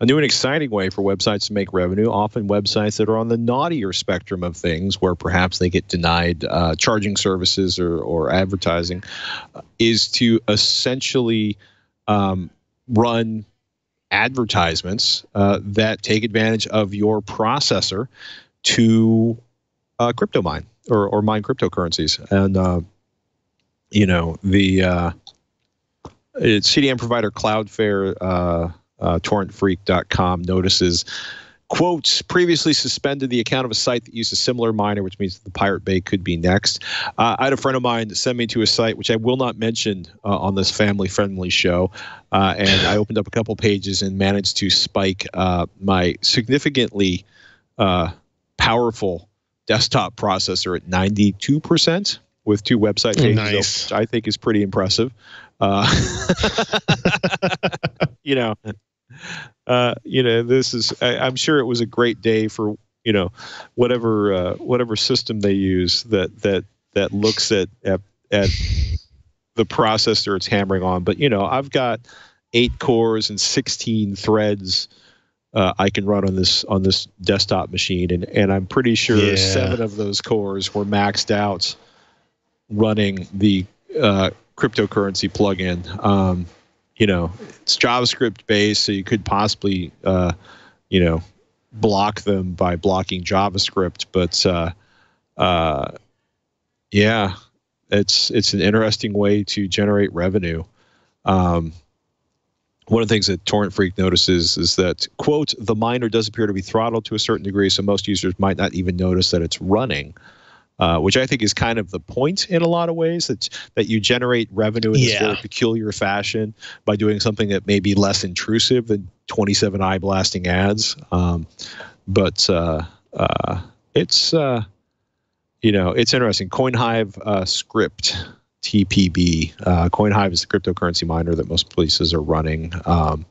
a new and exciting way for websites to make revenue, often websites that are on the naughtier spectrum of things where perhaps they get denied charging services or advertising, is to essentially run advertisements that take advantage of your processor to crypto mine or mine cryptocurrencies. And, you know, the CDN provider Cloudflare, torrentfreak.com notices, quote, previously suspended the account of a site that used a similar miner, which means the Pirate Bay could be next. I had a friend of mine send me to a site, which I will not mention on this family-friendly show, and I opened up a couple pages and managed to spike my significantly powerful desktop processor at 92% with 2 website pages, nice. Which I think is pretty impressive. You know, this is, I'm sure it was a great day for, you know, whatever system they use that looks at the processor it's hammering on. But, you know, I've got 8 cores and 16 threads I can run on this desktop machine, and I'm pretty sure 7 of those cores were maxed out running the cryptocurrency plugin. You know, it's JavaScript based, so you could possibly, you know, block them by blocking JavaScript. But yeah, it's an interesting way to generate revenue. One of the things that Torrent Freak notices is that, quote, the miner does appear to be throttled to a certain degree, so most users might not even notice that it's running, which I think is kind of the point in a lot of ways, that you generate revenue in this very peculiar fashion by doing something that may be less intrusive than 27 eye-blasting ads. But it's, it's interesting. CoinHive script. TPB. CoinHive is the cryptocurrency miner that most places are running. I'm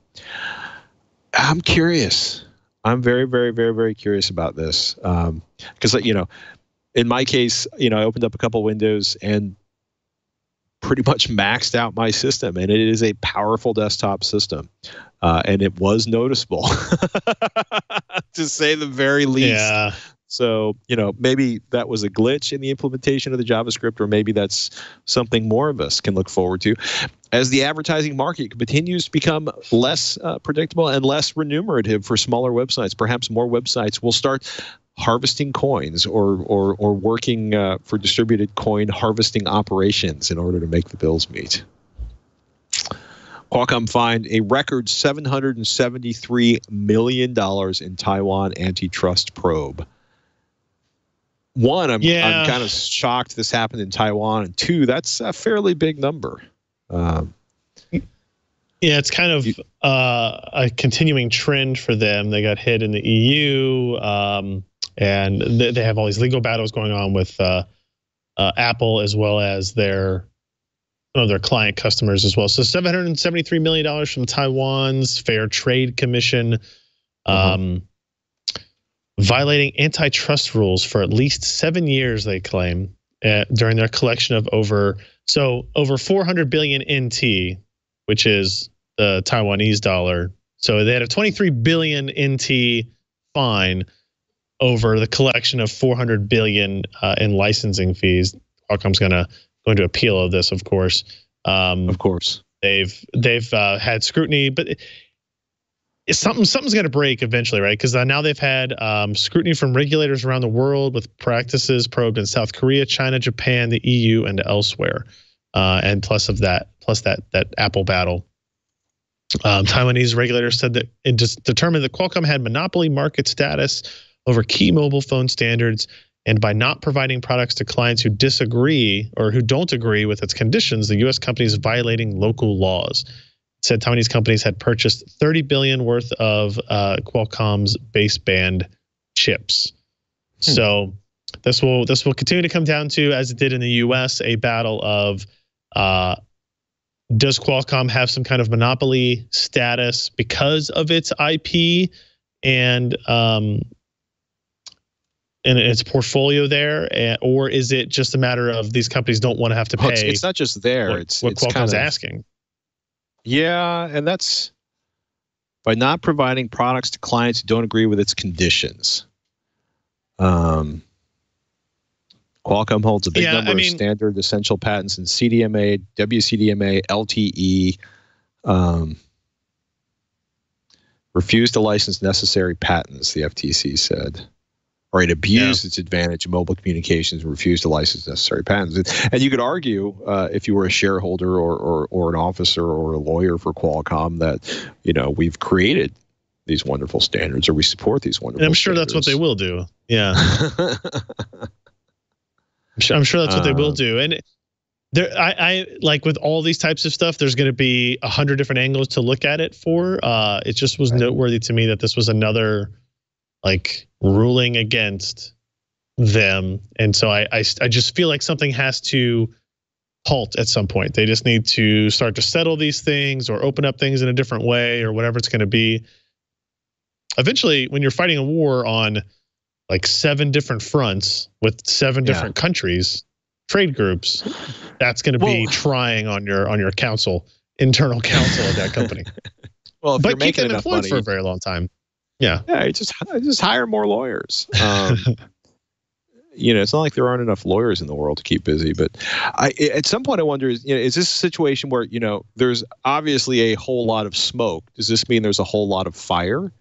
curious. I'm very, very, very, very curious about this because, in my case, I opened up a couple windows and pretty much maxed out my system, and it is a powerful desktop system, and it was noticeable, to say the very least. Yeah. So, maybe that was a glitch in the implementation of the JavaScript, or maybe that's something more of us can look forward to. As the advertising market continues to become less predictable and less remunerative for smaller websites, perhaps more websites will start harvesting coins or working for distributed coin harvesting operations in order to make the bills meet. Qualcomm fined a record $773 million in Taiwan antitrust probe. One, I'm kind of shocked this happened in Taiwan, and two, that's a fairly big number. It's kind of a continuing trend for them. They got hit in the EU, and they have all these legal battles going on with Apple, as well as their client customers as well. So $773 million from Taiwan's Fair Trade Commission. Violating antitrust rules for at least 7 years, they claim, during their collection of over 400 billion NT, which is the Taiwanese dollar. So they had a 23 billion NT fine over the collection of 400 billion in licensing fees. Qualcomm's going to appeal of this, of course. Of course, they've had scrutiny, but something's got to break eventually, right? Because now they've had scrutiny from regulators around the world, with practices probed in South Korea, China, Japan, the EU, and elsewhere. And plus that Apple battle. Taiwanese regulators said that it just determined that Qualcomm had monopoly market status over key mobile phone standards, and by not providing products to clients who disagree or who don't agree with its conditions, the U.S. company is violating local laws. Said Taiwanese companies had purchased $30 billion worth of Qualcomm's baseband chips. So this will continue to come down to, as it did in the U.S., a battle of does Qualcomm have some kind of monopoly status because of its IP and its portfolio there, or is it just a matter of these companies don't want to have to pay? It's not just there. What Qualcomm's asking. Yeah, and that's by not providing products to clients who don't agree with its conditions. Qualcomm holds a big number of standard essential patents in CDMA, WCDMA, LTE. Refused to license necessary patents, the FTC said. Or it abused its advantage in mobile communications and refused to license necessary patents. And you could argue, if you were a shareholder or an officer or a lawyer for Qualcomm, that we've created these wonderful standards, or we support these wonderful. And I'm sure standards. That's what they will do. Yeah, I'm sure that's what they will do. And there, I like with all these types of stuff, there's going to be 100 different angles to look at it for. It just was noteworthy to me that this was another ruling against them, and so I just feel like something has to halt at some point. They just need to start to settle these things or open up things in a different way or whatever it's going to be. Eventually, when you're fighting a war on 7 different fronts with 7 different countries, trade groups, that's going to be trying on your internal counsel of that company. Well, if but you're making keep them employed for a very long time. Yeah, just hire more lawyers. It's not like there aren't enough lawyers in the world to keep busy. But at some point I wonder, is this a situation where there's obviously a whole lot of smoke? Does this mean there's a whole lot of fire,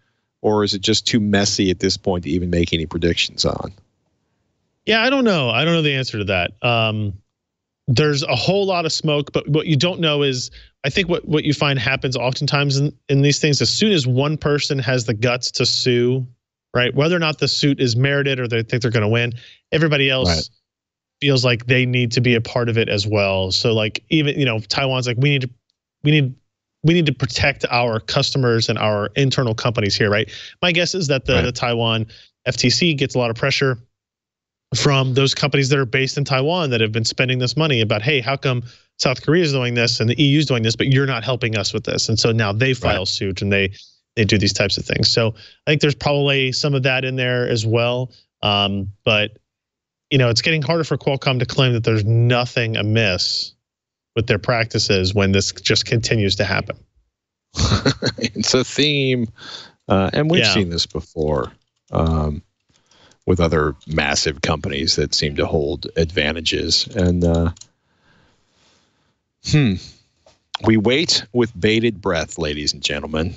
or is it just too messy at this point to even make any predictions on? Yeah, I don't know. I don't know the answer to that. there's a whole lot of smoke, but what you don't know is, I think what you find happens oftentimes in these things, as soon as one person has the guts to sue, right, whether or not the suit is merited or they think they're going to win, everybody else feels like they need to be a part of it as well. So like, even, you know, Taiwan's like, we need to protect our customers and our internal companies here, right? My guess is that the Taiwan FTC gets a lot of pressure from those companies that are based in Taiwan that have been spending this money about, hey, how come South Korea is doing this and the EU is doing this, but you're not helping us with this? And so now they file suit and they do these types of things. So I think there's probably some of that in there as well. But you know, it's getting harder for Qualcomm to claim that there's nothing amiss with their practices when this just continues to happen. It's a theme, and we've seen this before. With other massive companies that seem to hold advantages. And we wait with bated breath, ladies and gentlemen.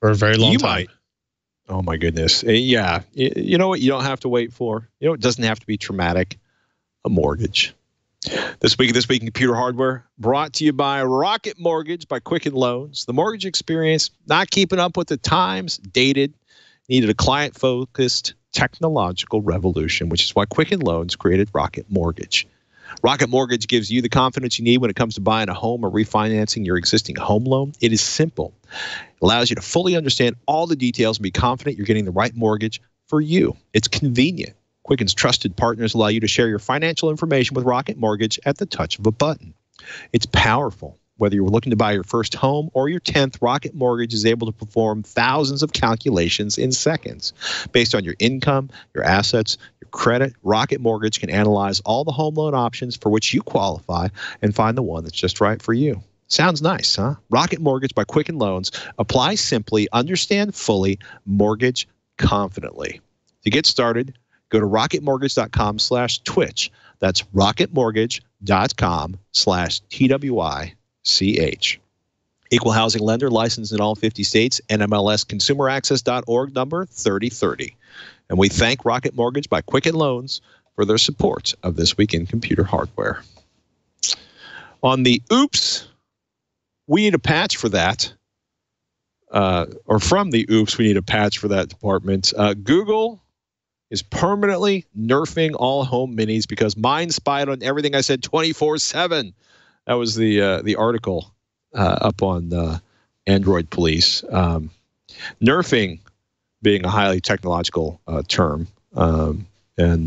For a very long time. Oh my goodness. Yeah. You know what you don't have to wait for? You know, it doesn't have to be traumatic. A mortgage. This week in computer hardware, brought to you by Rocket Mortgage by Quicken Loans. The mortgage experience, not keeping up with the times, dated, needed a client-focused technological revolution, which is why Quicken Loans created Rocket Mortgage. Rocket Mortgage gives you the confidence you need when it comes to buying a home or refinancing your existing home loan. It is simple. It allows you to fully understand all the details and be confident you're getting the right mortgage for you. It's convenient. Quicken's trusted partners allow you to share your financial information with Rocket Mortgage at the touch of a button. It's powerful. Whether you're looking to buy your first home or your 10th, Rocket Mortgage is able to perform thousands of calculations in seconds. Based on your income, your assets, your credit, Rocket Mortgage can analyze all the home loan options for which you qualify and find the one that's just right for you. Sounds nice, huh? Rocket Mortgage by Quicken Loans. Apply simply, understand fully, mortgage confidently. To get started, go to rocketmortgage.com/twitch. That's rocketmortgage.com/TWiCH. Equal housing lender, licensed in all 50 states, NMLS consumeraccess.org number 3030. And we thank Rocket Mortgage by Quicken Loans for their support of This Week in Computer Hardware. On the oops, we need a patch for that. Or from the oops, we need a patch for that department. Google is permanently nerfing all home minis because mine spied on everything I said 24/7. That was the article up on Android Police. Nerfing being a highly technological term, and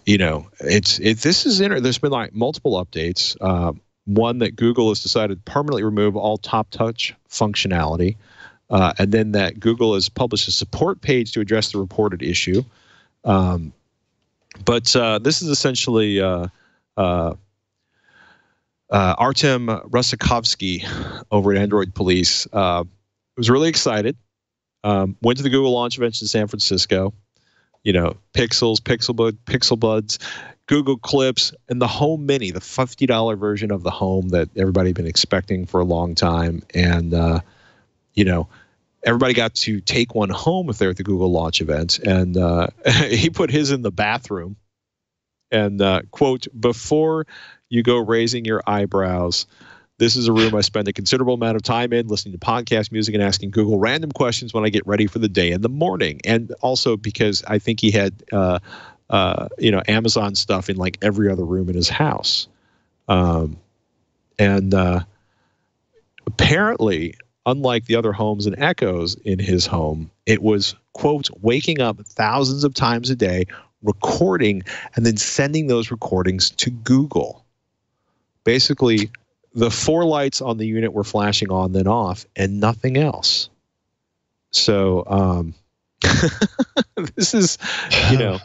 you know, there's been like multiple updates. One that Google has decided to permanently remove all top touch functionality, and then that Google has published a support page to address the reported issue. But this is essentially Artem Rusikovsky over at Android Police was really excited. Went to the Google launch event in San Francisco. You know, Pixels, Pixel Buds, Google Clips, and the Home Mini, the $50 version of the Home that everybody had been expecting for a long time. And you know, everybody got to take one home if they're at the Google launch event. And he put his in the bathroom. And quote, "Before you go raising your eyebrows, this is a room I spend a considerable amount of time in, listening to podcast music and asking Google random questions when I get ready for the day in the morning." And also because I think he had, you know, Amazon stuff in like every other room in his house. And apparently, unlike the other homes and Echoes in his home, it was, quote, waking up thousands of times a day, recording, and then sending those recordings to Google. Basically, the 4 lights on the unit were flashing on, then off, and nothing else. So this is, you know,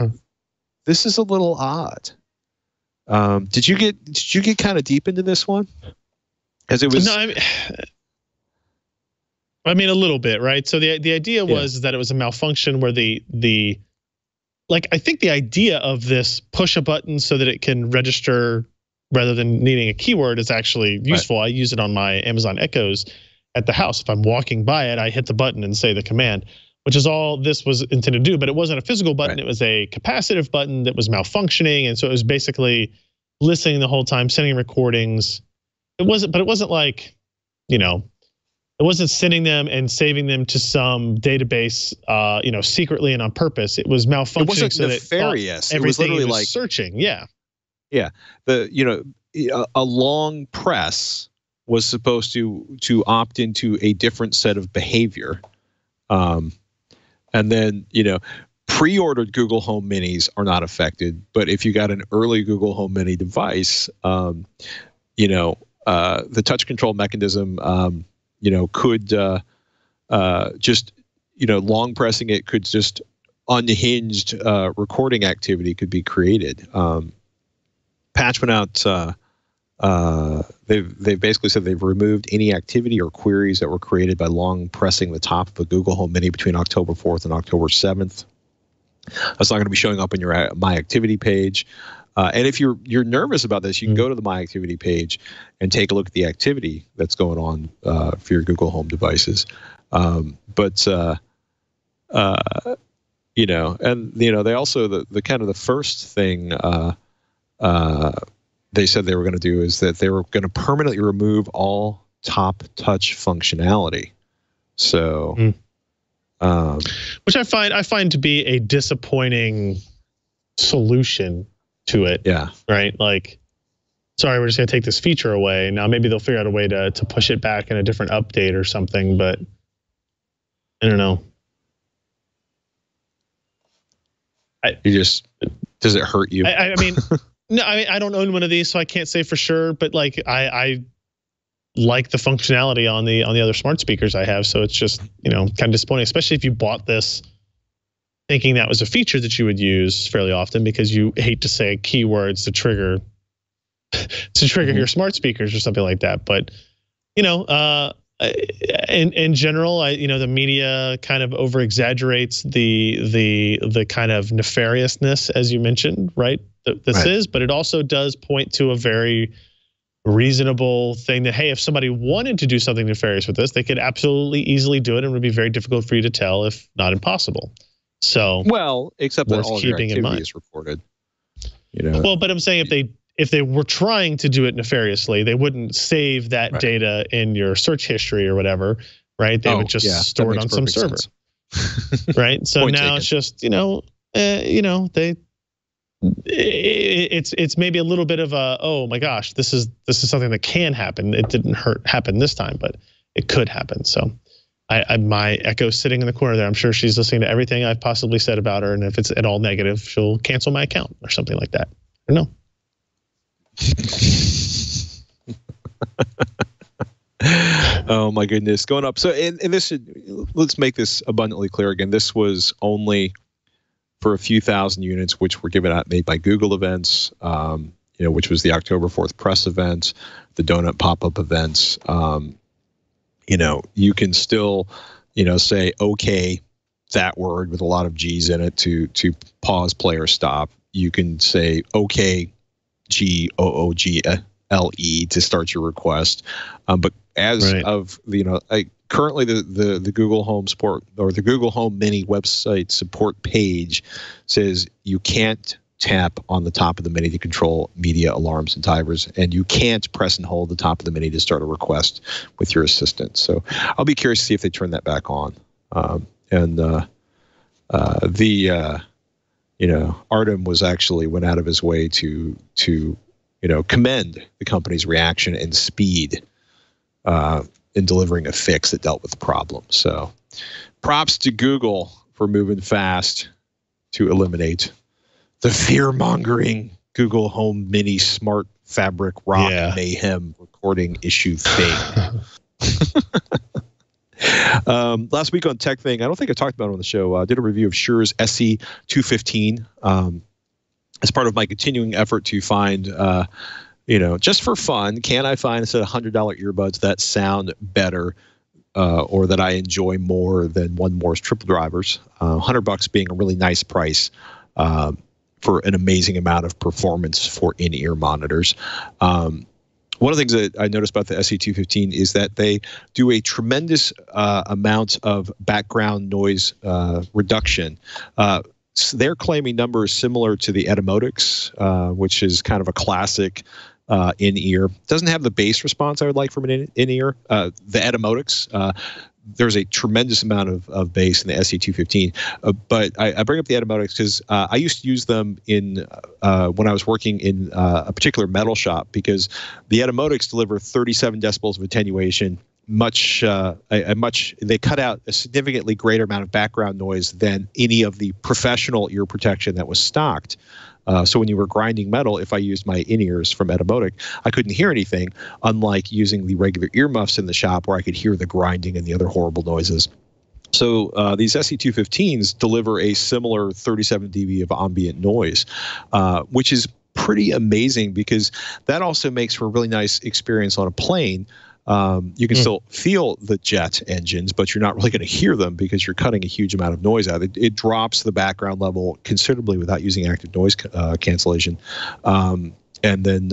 this is a little odd. Did you get kind of deep into this one? As it was. No, I mean a little bit, right? So the idea was that it was a malfunction where like, I think the idea of this push a button so that it can register rather than needing a keyword is actually useful. Right. I use it on my Amazon Echoes at the house. If I'm walking by it, I hit the button and say the command. which is all this was intended to do, but it wasn't a physical button. It was a capacitive button that was malfunctioning. And so it was basically listening the whole time, sending recordings. It wasn't like, it wasn't sending them and saving them to some database, secretly and on purpose. It was malfunctioning. It wasn't so nefarious. It was literally like searching. Yeah. Yeah. A long press was supposed to opt into a different set of behavior. And then, pre-ordered Google Home Minis are not affected. But if you got an early Google Home Mini device, the touch control mechanism, could just, long pressing it could just unhinged recording activity could be created. Patch went out. They've basically said they've removed any activity or queries that were created by long pressing the top of a Google Home Mini between October 4th and October 7th. That's not going to be showing up in your My Activity page. And if you're nervous about this, you can go to the My Activity page and take a look at the activity that's going on for your Google Home devices. They also the kind of the first thing they said they were going to do is that they were going to permanently remove all top touch functionality. So, which I find to be a disappointing solution to it. Yeah. Right. Like, sorry, we're just going to take this feature away. Now maybe they'll figure out a way to push it back in a different update or something, but I don't know. Does it hurt you? I mean, no, I don't own one of these, so I can't say for sure, but like I like the functionality on the other smart speakers I have. So it's just, kind of disappointing, especially if you bought this thinking that was a feature that you would use fairly often because you hate to say keywords to trigger your smart speakers or something like that. But, in general, the media kind of over exaggerates the kind of nefariousness, as you mentioned, right? This is, but it also does point to a very reasonable thing that, hey, if somebody wanted to do something nefarious with this, they could absolutely easily do it, and it would be very difficult for you to tell, if not impossible. So, well, except that all of your activity is reported. Well, but I'm saying if they were trying to do it nefariously, they wouldn't save that data in your search history or whatever, right? They would just store it on some server, right? So now it's just it's maybe a little bit of a, oh my gosh, this is something that can happen. It didn't happen this time, but it could happen. So my Echo's sitting in the corner there. I'm sure she's listening to everything I've possibly said about her, and if it's at all negative, she'll cancel my account or something like that. I don't know. Oh my goodness, going up. So, and this, let's make this abundantly clear again. This was only for a few thousand units, which were given out made by Google events, which was the October 4th press event, the donut pop-up events. You can still, say okay, that word with a lot of G's in it to pause, play, or stop. You can say okay, GOOGLE to start your request. But as of currently the Google Home support or the Google Home Mini website support page says you can't tap on the top of the Mini to control media alarms and timers, and you can't press and hold the top of the Mini to start a request with your assistant. So I'll be curious to see if they turn that back on. Artem went out of his way to commend the company's reaction and speed in delivering a fix that dealt with the problem. So props to Google for moving fast to eliminate the fear-mongering Google Home Mini Smart Fabric Rock Mayhem recording issue thing. Last week on Tech Thing, I don't think I talked about it on the show. I did a review of Shure's SE215 as part of my continuing effort to find, just for fun, can I find a set of $100 earbuds that sound better or that I enjoy more than One More's triple drivers? $100 being a really nice price for an amazing amount of performance for in-ear monitors. One of the things that I noticed about the SE215 is that they do a tremendous amount of background noise reduction. They're claiming numbers similar to the Etymotics, which is kind of a classic in-ear. Doesn't have the bass response I would like from an in-ear. The Etymotics, there's a tremendous amount of bass in the SE215. But I bring up the Etymotics because I used to use them in when I was working in a particular metal shop, because the Etymotics deliver 37 decibels of attenuation. They cut out a significantly greater amount of background noise than any of the professional ear protection that was stocked. So when you were grinding metal, if I used my in-ears from Etymotic, I couldn't hear anything, unlike using the regular earmuffs in the shop where I could hear the grinding and the other horrible noises. So these SE215s deliver a similar 37 dB of ambient noise, which is pretty amazing, because that also makes for a really nice experience on a plane. You can still feel the jet engines, but you're not really going to hear them because you're cutting a huge amount of noise out. It drops the background level considerably without using active noise cancellation. And then,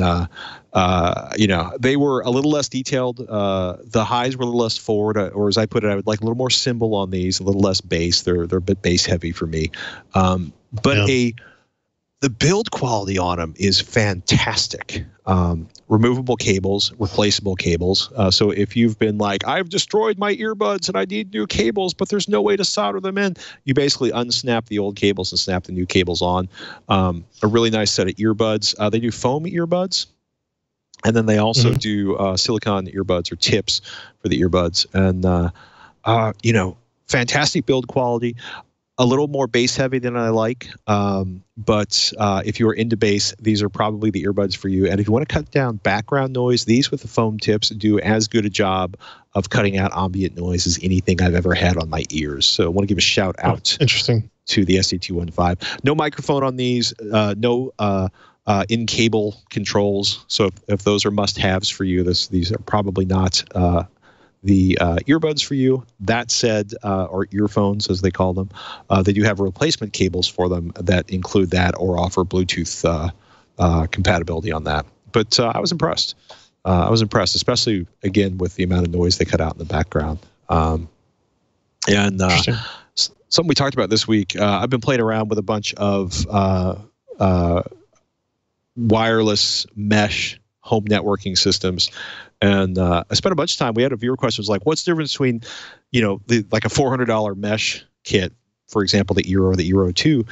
they were a little less detailed. The highs were a little less forward, or as I put it, I would like a little more cymbal on these, a little less bass. They're a bit bass heavy for me. The build quality on them is fantastic. Removable cables, replaceable cables. So if you've been like, I've destroyed my earbuds and I need new cables, but there's no way to solder them in, you basically unsnap the old cables and snap the new cables on. A really nice set of earbuds. They do foam earbuds, and then they also do silicone earbuds, or tips for the earbuds. And, fantastic build quality. A little more bass heavy than I like, but if you're into bass, these are probably the earbuds for you. And if you want to cut down background noise, these with the foam tips do as good a job of cutting out ambient noise as anything I've ever had on my ears. So I want to give a shout out to the SE215. No microphone on these, no in-cable controls. So if those are must-haves for you, these are probably not the earbuds for you. That said, or earphones as they call them, they do have replacement cables for them that include that or offer Bluetooth compatibility on that. But I was impressed. Especially, again, with the amount of noise they cut out in the background. Something we talked about this week, I've been playing around with a bunch of wireless mesh home networking systems. And I spent a bunch of time. We had a viewer question, was like, what's the difference between, like a $400 mesh kit, for example, the Eero or the Eero 2,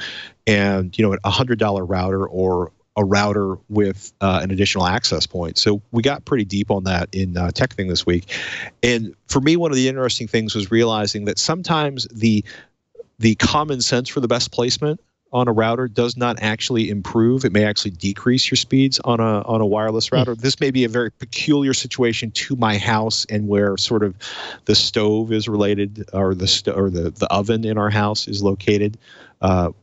and, a $100 router or a router with an additional access point. So we got pretty deep on that in Tech Thing this week. And for me, one of the interesting things was realizing that sometimes the common sense for the best placement on a router does not actually improve. It may actually decrease your speeds on a wireless router. This may be a very peculiar situation to my house, and where sort of the stove is related, or the oven in our house is located. When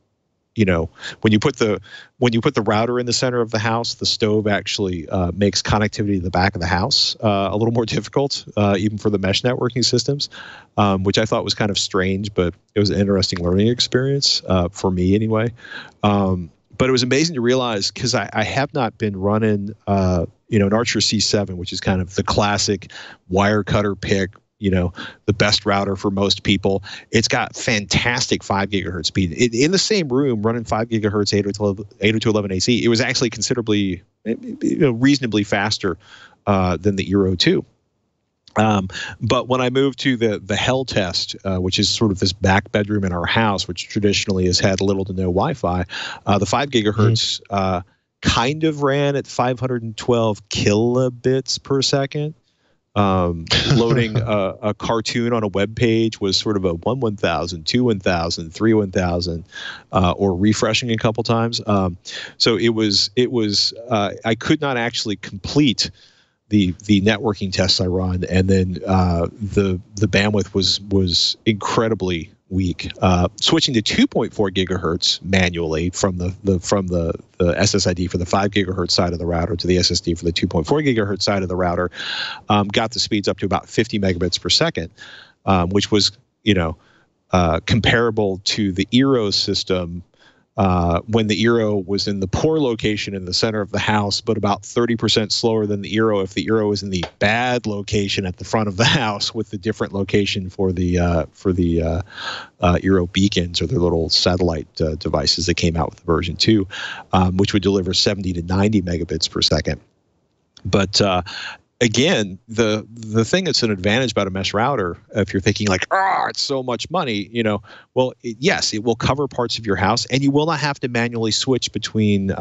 you put the router in the center of the house, the stove actually makes connectivity to the back of the house a little more difficult, even for the mesh networking systems, which I thought was kind of strange, but it was an interesting learning experience for me anyway. But it was amazing to realize, because I have not been running, an Archer C7, which is kind of the classic wire cutter pick, the best router for most people. It's got fantastic 5 gigahertz speed. In the same room, running 5 gigahertz 802.11 AC, it was actually considerably, reasonably faster than the Eero 2. But when I moved to the Hell Test, which is sort of this back bedroom in our house, which traditionally has had little to no Wi-Fi, the 5 gigahertz kind of ran at 512 kilobits per second. Loading a cartoon on a web page was sort of a 1,1000, 2,1000, 3,1000, or refreshing a couple times. So it was I could not actually complete the networking tests I run, and then the bandwidth was incredibly weak. Switching to 2.4 gigahertz manually from the SSID for the 5 gigahertz side of the router to the SSD for the 2.4 gigahertz side of the router, got the speeds up to about 50 megabits per second, which was comparable to the Eero system, when the Eero was in the poor location in the center of the house, but about 30% slower than the Eero if the Eero is in the bad location at the front of the house, with the different location for the Eero beacons, or their little satellite devices that came out with version 2, which would deliver 70 to 90 megabits per second. But again, the thing that's an advantage about a mesh router, if you're thinking like, it's so much money, well, yes, it will cover parts of your house, and you will not have to manually switch between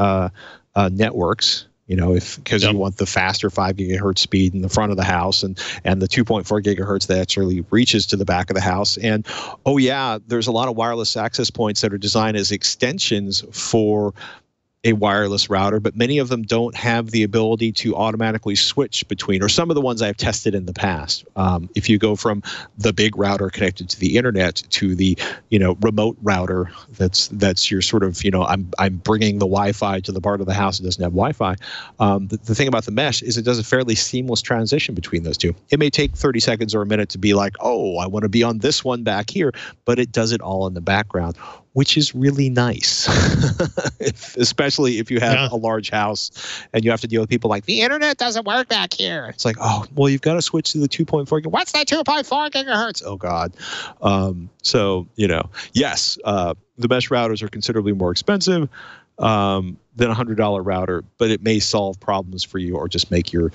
networks. Because you want the faster 5 gigahertz speed in the front of the house, and the 2.4 gigahertz that actually reaches to the back of the house. And there's a lot of wireless access points that are designed as extensions for a wireless router, but many of them don't have the ability to automatically switch between, or some of the ones I've tested in the past. If you go from the big router connected to the internet to the remote router, that's your sort of I'm bringing the Wi-Fi to the part of the house that doesn't have Wi-Fi. The thing about the mesh is it does a fairly seamless transition between those two. It may take 30 seconds or a minute to be like, I want to be on this one back here, but it does it all in the background, which is really nice, especially if you have a large house and you have to deal with people like, the internet doesn't work back here. It's like, you've got to switch to the 2.4. What's that 2.4 gigahertz? Oh, God. Yes, the mesh routers are considerably more expensive than a $100 router, but it may solve problems for you or just make your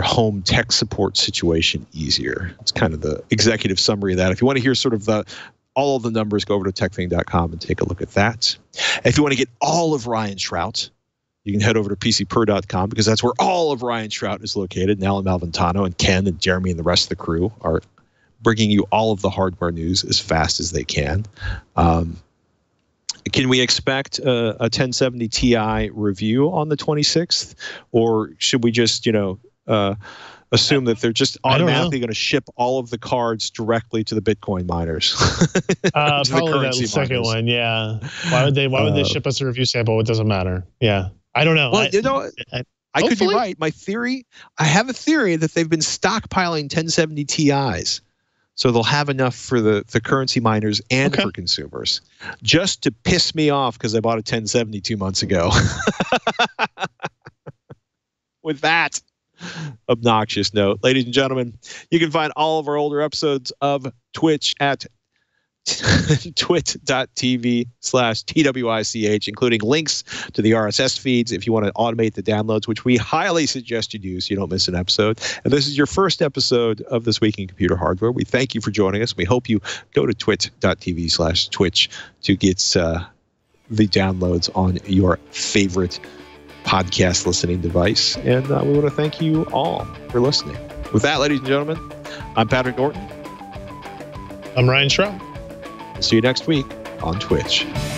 home tech support situation easier. It's kind of the executive summary of that. If you want to hear sort of all of the numbers, go over to techthing.com and take a look at that. If you want to get all of Ryan Shrout, you can head over to pcper.com, because that's where all of Ryan Shrout is located. And Alan Malventano and Ken and Jeremy and the rest of the crew are bringing you all of the hardware news as fast as they can. Can we expect a 1070 Ti review on the 26th? Or should we just, assume that they're just automatically going to ship all of the cards directly to the Bitcoin miners? Probably that second one, yeah. Why would they ship us a review sample? It doesn't matter. Yeah, I don't know. Well, I could be right. I have a theory that they've been stockpiling 1070 Ti's, so they'll have enough for the currency miners and for consumers, just to piss me off because I bought a 1070 2 months ago. With that obnoxious note, ladies and gentlemen, you can find all of our older episodes of TWiCH at twit.tv/TWICH, including links to the RSS feeds if you want to automate the downloads, which we highly suggest you do so you don't miss an episode. And this is your first episode of This Week in Computer Hardware. We thank you for joining us. We hope you go to twit.tv/Twitch to get the downloads on your favorite podcast listening device. And we want to thank you all for listening. With that, ladies and gentlemen, I'm Patrick Norton. I'm Ryan Shrout. See you next week on TWiCH.